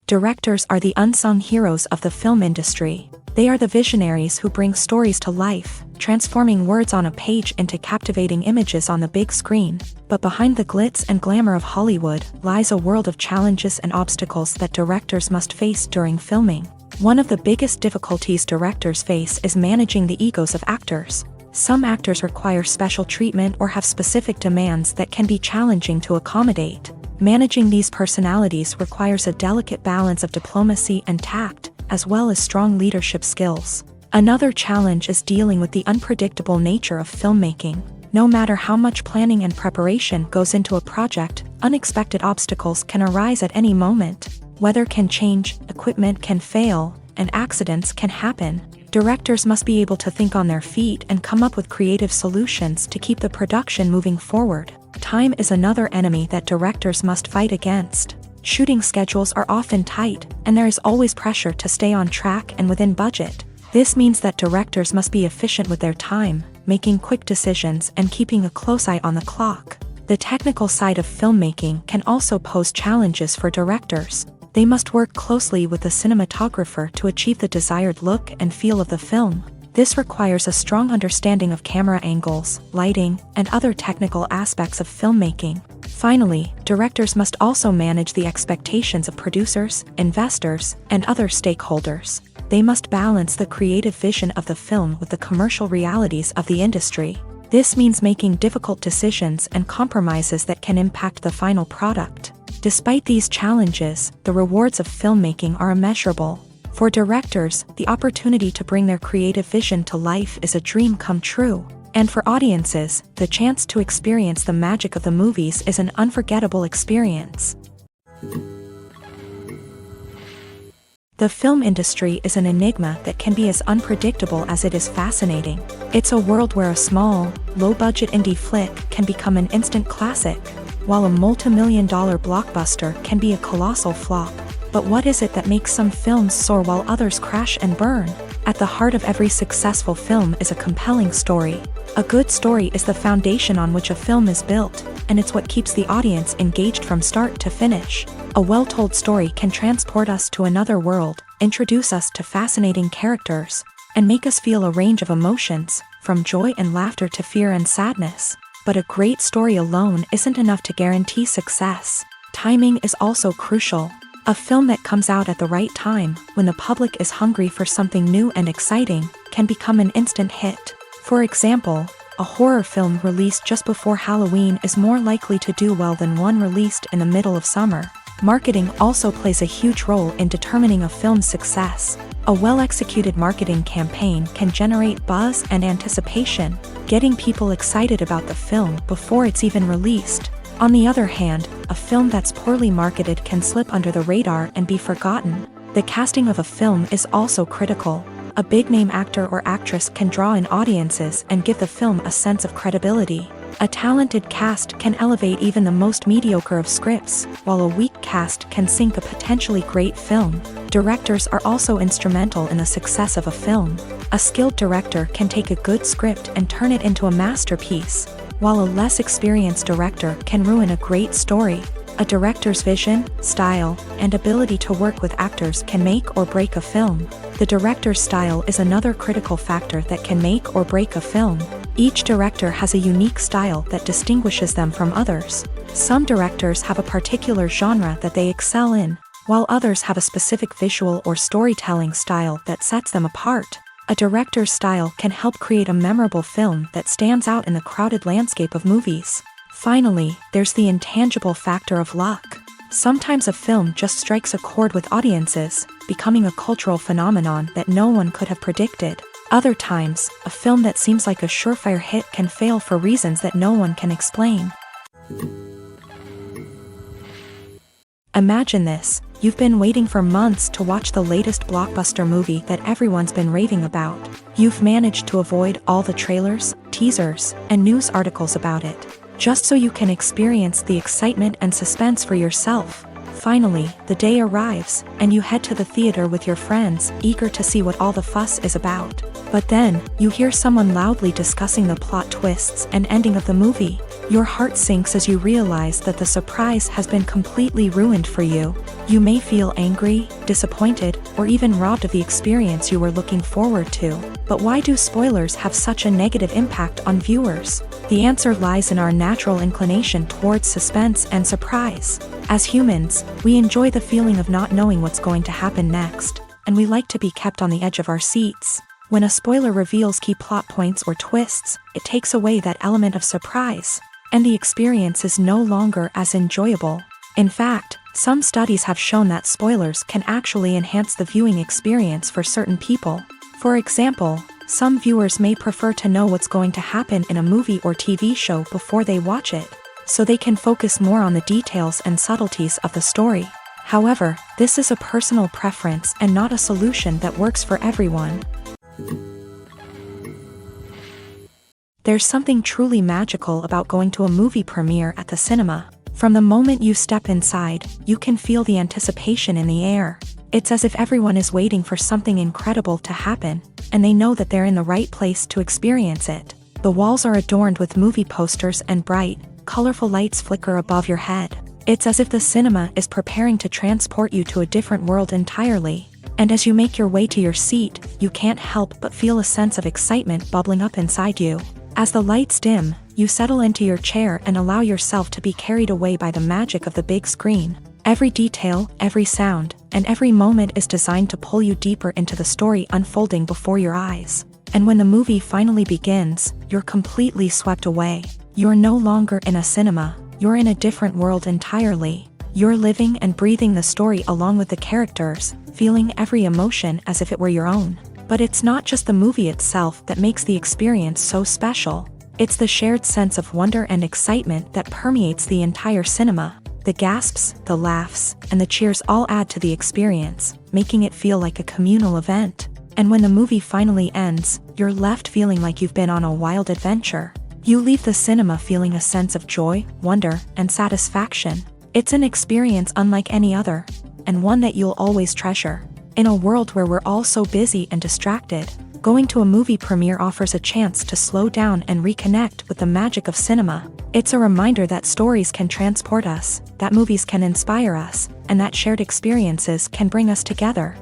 Directors are the unsung heroes of the film industry. They are the visionaries who bring stories to life, transforming words on a page into captivating images on the big screen. But behind the glitz and glamour of Hollywood lies a world of challenges and obstacles that directors must face during filming. One of the biggest difficulties directors face is managing the egos of actors. Some actors require special treatment or have specific demands that can be challenging to accommodate. Managing these personalities requires a delicate balance of diplomacy and tact, as well as strong leadership skills. Another challenge is dealing with the unpredictable nature of filmmaking. No matter how much planning and preparation goes into a project, unexpected obstacles can arise at any moment. Weather can change, equipment can fail, and accidents can happen. Directors must be able to think on their feet and come up with creative solutions to keep the production moving forward. Time is another enemy that directors must fight against. Shooting schedules are often tight, and there is always pressure to stay on track and within budget. This means that directors must be efficient with their time, making quick decisions and keeping a close eye on the clock. The technical side of filmmaking can also pose challenges for directors. They must work closely with the cinematographer to achieve the desired look and feel of the film. This requires a strong understanding of camera angles, lighting, and other technical aspects of filmmaking. Finally, directors must also manage the expectations of producers, investors, and other stakeholders. They must balance the creative vision of the film with the commercial realities of the industry. This means making difficult decisions and compromises that can impact the final product. Despite these challenges, the rewards of filmmaking are immeasurable. For directors, the opportunity to bring their creative vision to life is a dream come true. And for audiences, the chance to experience the magic of the movies is an unforgettable experience. The film industry is an enigma that can be as unpredictable as it is fascinating. It's a world where a small, low-budget indie flick can become an instant classic, while a multi-million-dollar blockbuster can be a colossal flop. But what is it that makes some films soar while others crash and burn? At the heart of every successful film is a compelling story. A good story is the foundation on which a film is built, and it's what keeps the audience engaged from start to finish. A well-told story can transport us to another world, introduce us to fascinating characters, and make us feel a range of emotions, from joy and laughter to fear and sadness. But a great story alone isn't enough to guarantee success. Timing is also crucial. A film that comes out at the right time, when the public is hungry for something new and exciting, can become an instant hit. For example, a horror film released just before Halloween is more likely to do well than one released in the middle of summer. Marketing also plays a huge role in determining a film's success. A well-executed marketing campaign can generate buzz and anticipation, getting people excited about the film before it's even released. On the other hand, a film that's poorly marketed can slip under the radar and be forgotten. The casting of a film is also critical. A big-name actor or actress can draw in audiences and give the film a sense of credibility. A talented cast can elevate even the most mediocre of scripts, while a weak cast can sink a potentially great film. Directors are also instrumental in the success of a film. A skilled director can take a good script and turn it into a masterpiece, while a less experienced director can ruin a great story. A director's vision, style, and ability to work with actors can make or break a film. The director's style is another critical factor that can make or break a film. Each director has a unique style that distinguishes them from others. Some directors have a particular genre that they excel in, while others have a specific visual or storytelling style that sets them apart. A director's style can help create a memorable film that stands out in the crowded landscape of movies. Finally, there's the intangible factor of luck. Sometimes a film just strikes a chord with audiences, becoming a cultural phenomenon that no one could have predicted. Other times, a film that seems like a surefire hit can fail for reasons that no one can explain. Imagine this. You've been waiting for months to watch the latest blockbuster movie that everyone's been raving about. You've managed to avoid all the trailers, teasers, and news articles about it, just so you can experience the excitement and suspense for yourself. Finally, the day arrives, and you head to the theater with your friends, eager to see what all the fuss is about. But then, you hear someone loudly discussing the plot twists and ending of the movie. Your heart sinks as you realize that the surprise has been completely ruined for you. You may feel angry, disappointed, or even robbed of the experience you were looking forward to. But why do spoilers have such a negative impact on viewers? The answer lies in our natural inclination towards suspense and surprise. As humans, we enjoy the feeling of not knowing what's going to happen next. and we like to be kept on the edge of our seats. When a spoiler reveals key plot points or twists, it takes away that element of surprise, and the experience is no longer as enjoyable. In fact, some studies have shown that spoilers can actually enhance the viewing experience for certain people. For example, some viewers may prefer to know what's going to happen in a movie or TV show before they watch it, so they can focus more on the details and subtleties of the story. However, this is a personal preference and not a solution that works for everyone. There's something truly magical about going to a movie premiere at the cinema. From the moment you step inside, you can feel the anticipation in the air. It's as if everyone is waiting for something incredible to happen, and they know that they're in the right place to experience it. The walls are adorned with movie posters and bright, colorful lights flicker above your head. It's as if the cinema is preparing to transport you to a different world entirely. And as you make your way to your seat, you can't help but feel a sense of excitement bubbling up inside you. As the lights dim, you settle into your chair and allow yourself to be carried away by the magic of the big screen. Every detail, every sound, and every moment is designed to pull you deeper into the story unfolding before your eyes. And when the movie finally begins, you're completely swept away. You're no longer in a cinema, you're in a different world entirely. You're living and breathing the story along with the characters, feeling every emotion as if it were your own. But it's not just the movie itself that makes the experience so special. It's the shared sense of wonder and excitement that permeates the entire cinema. The gasps, the laughs, and the cheers all add to the experience, making it feel like a communal event. And when the movie finally ends, you're left feeling like you've been on a wild adventure. You leave the cinema feeling a sense of joy, wonder, and satisfaction. It's an experience unlike any other, and one that you'll always treasure. In a world where we're all so busy and distracted, going to a movie premiere offers a chance to slow down and reconnect with the magic of cinema. It's a reminder that stories can transport us, that movies can inspire us, and that shared experiences can bring us together.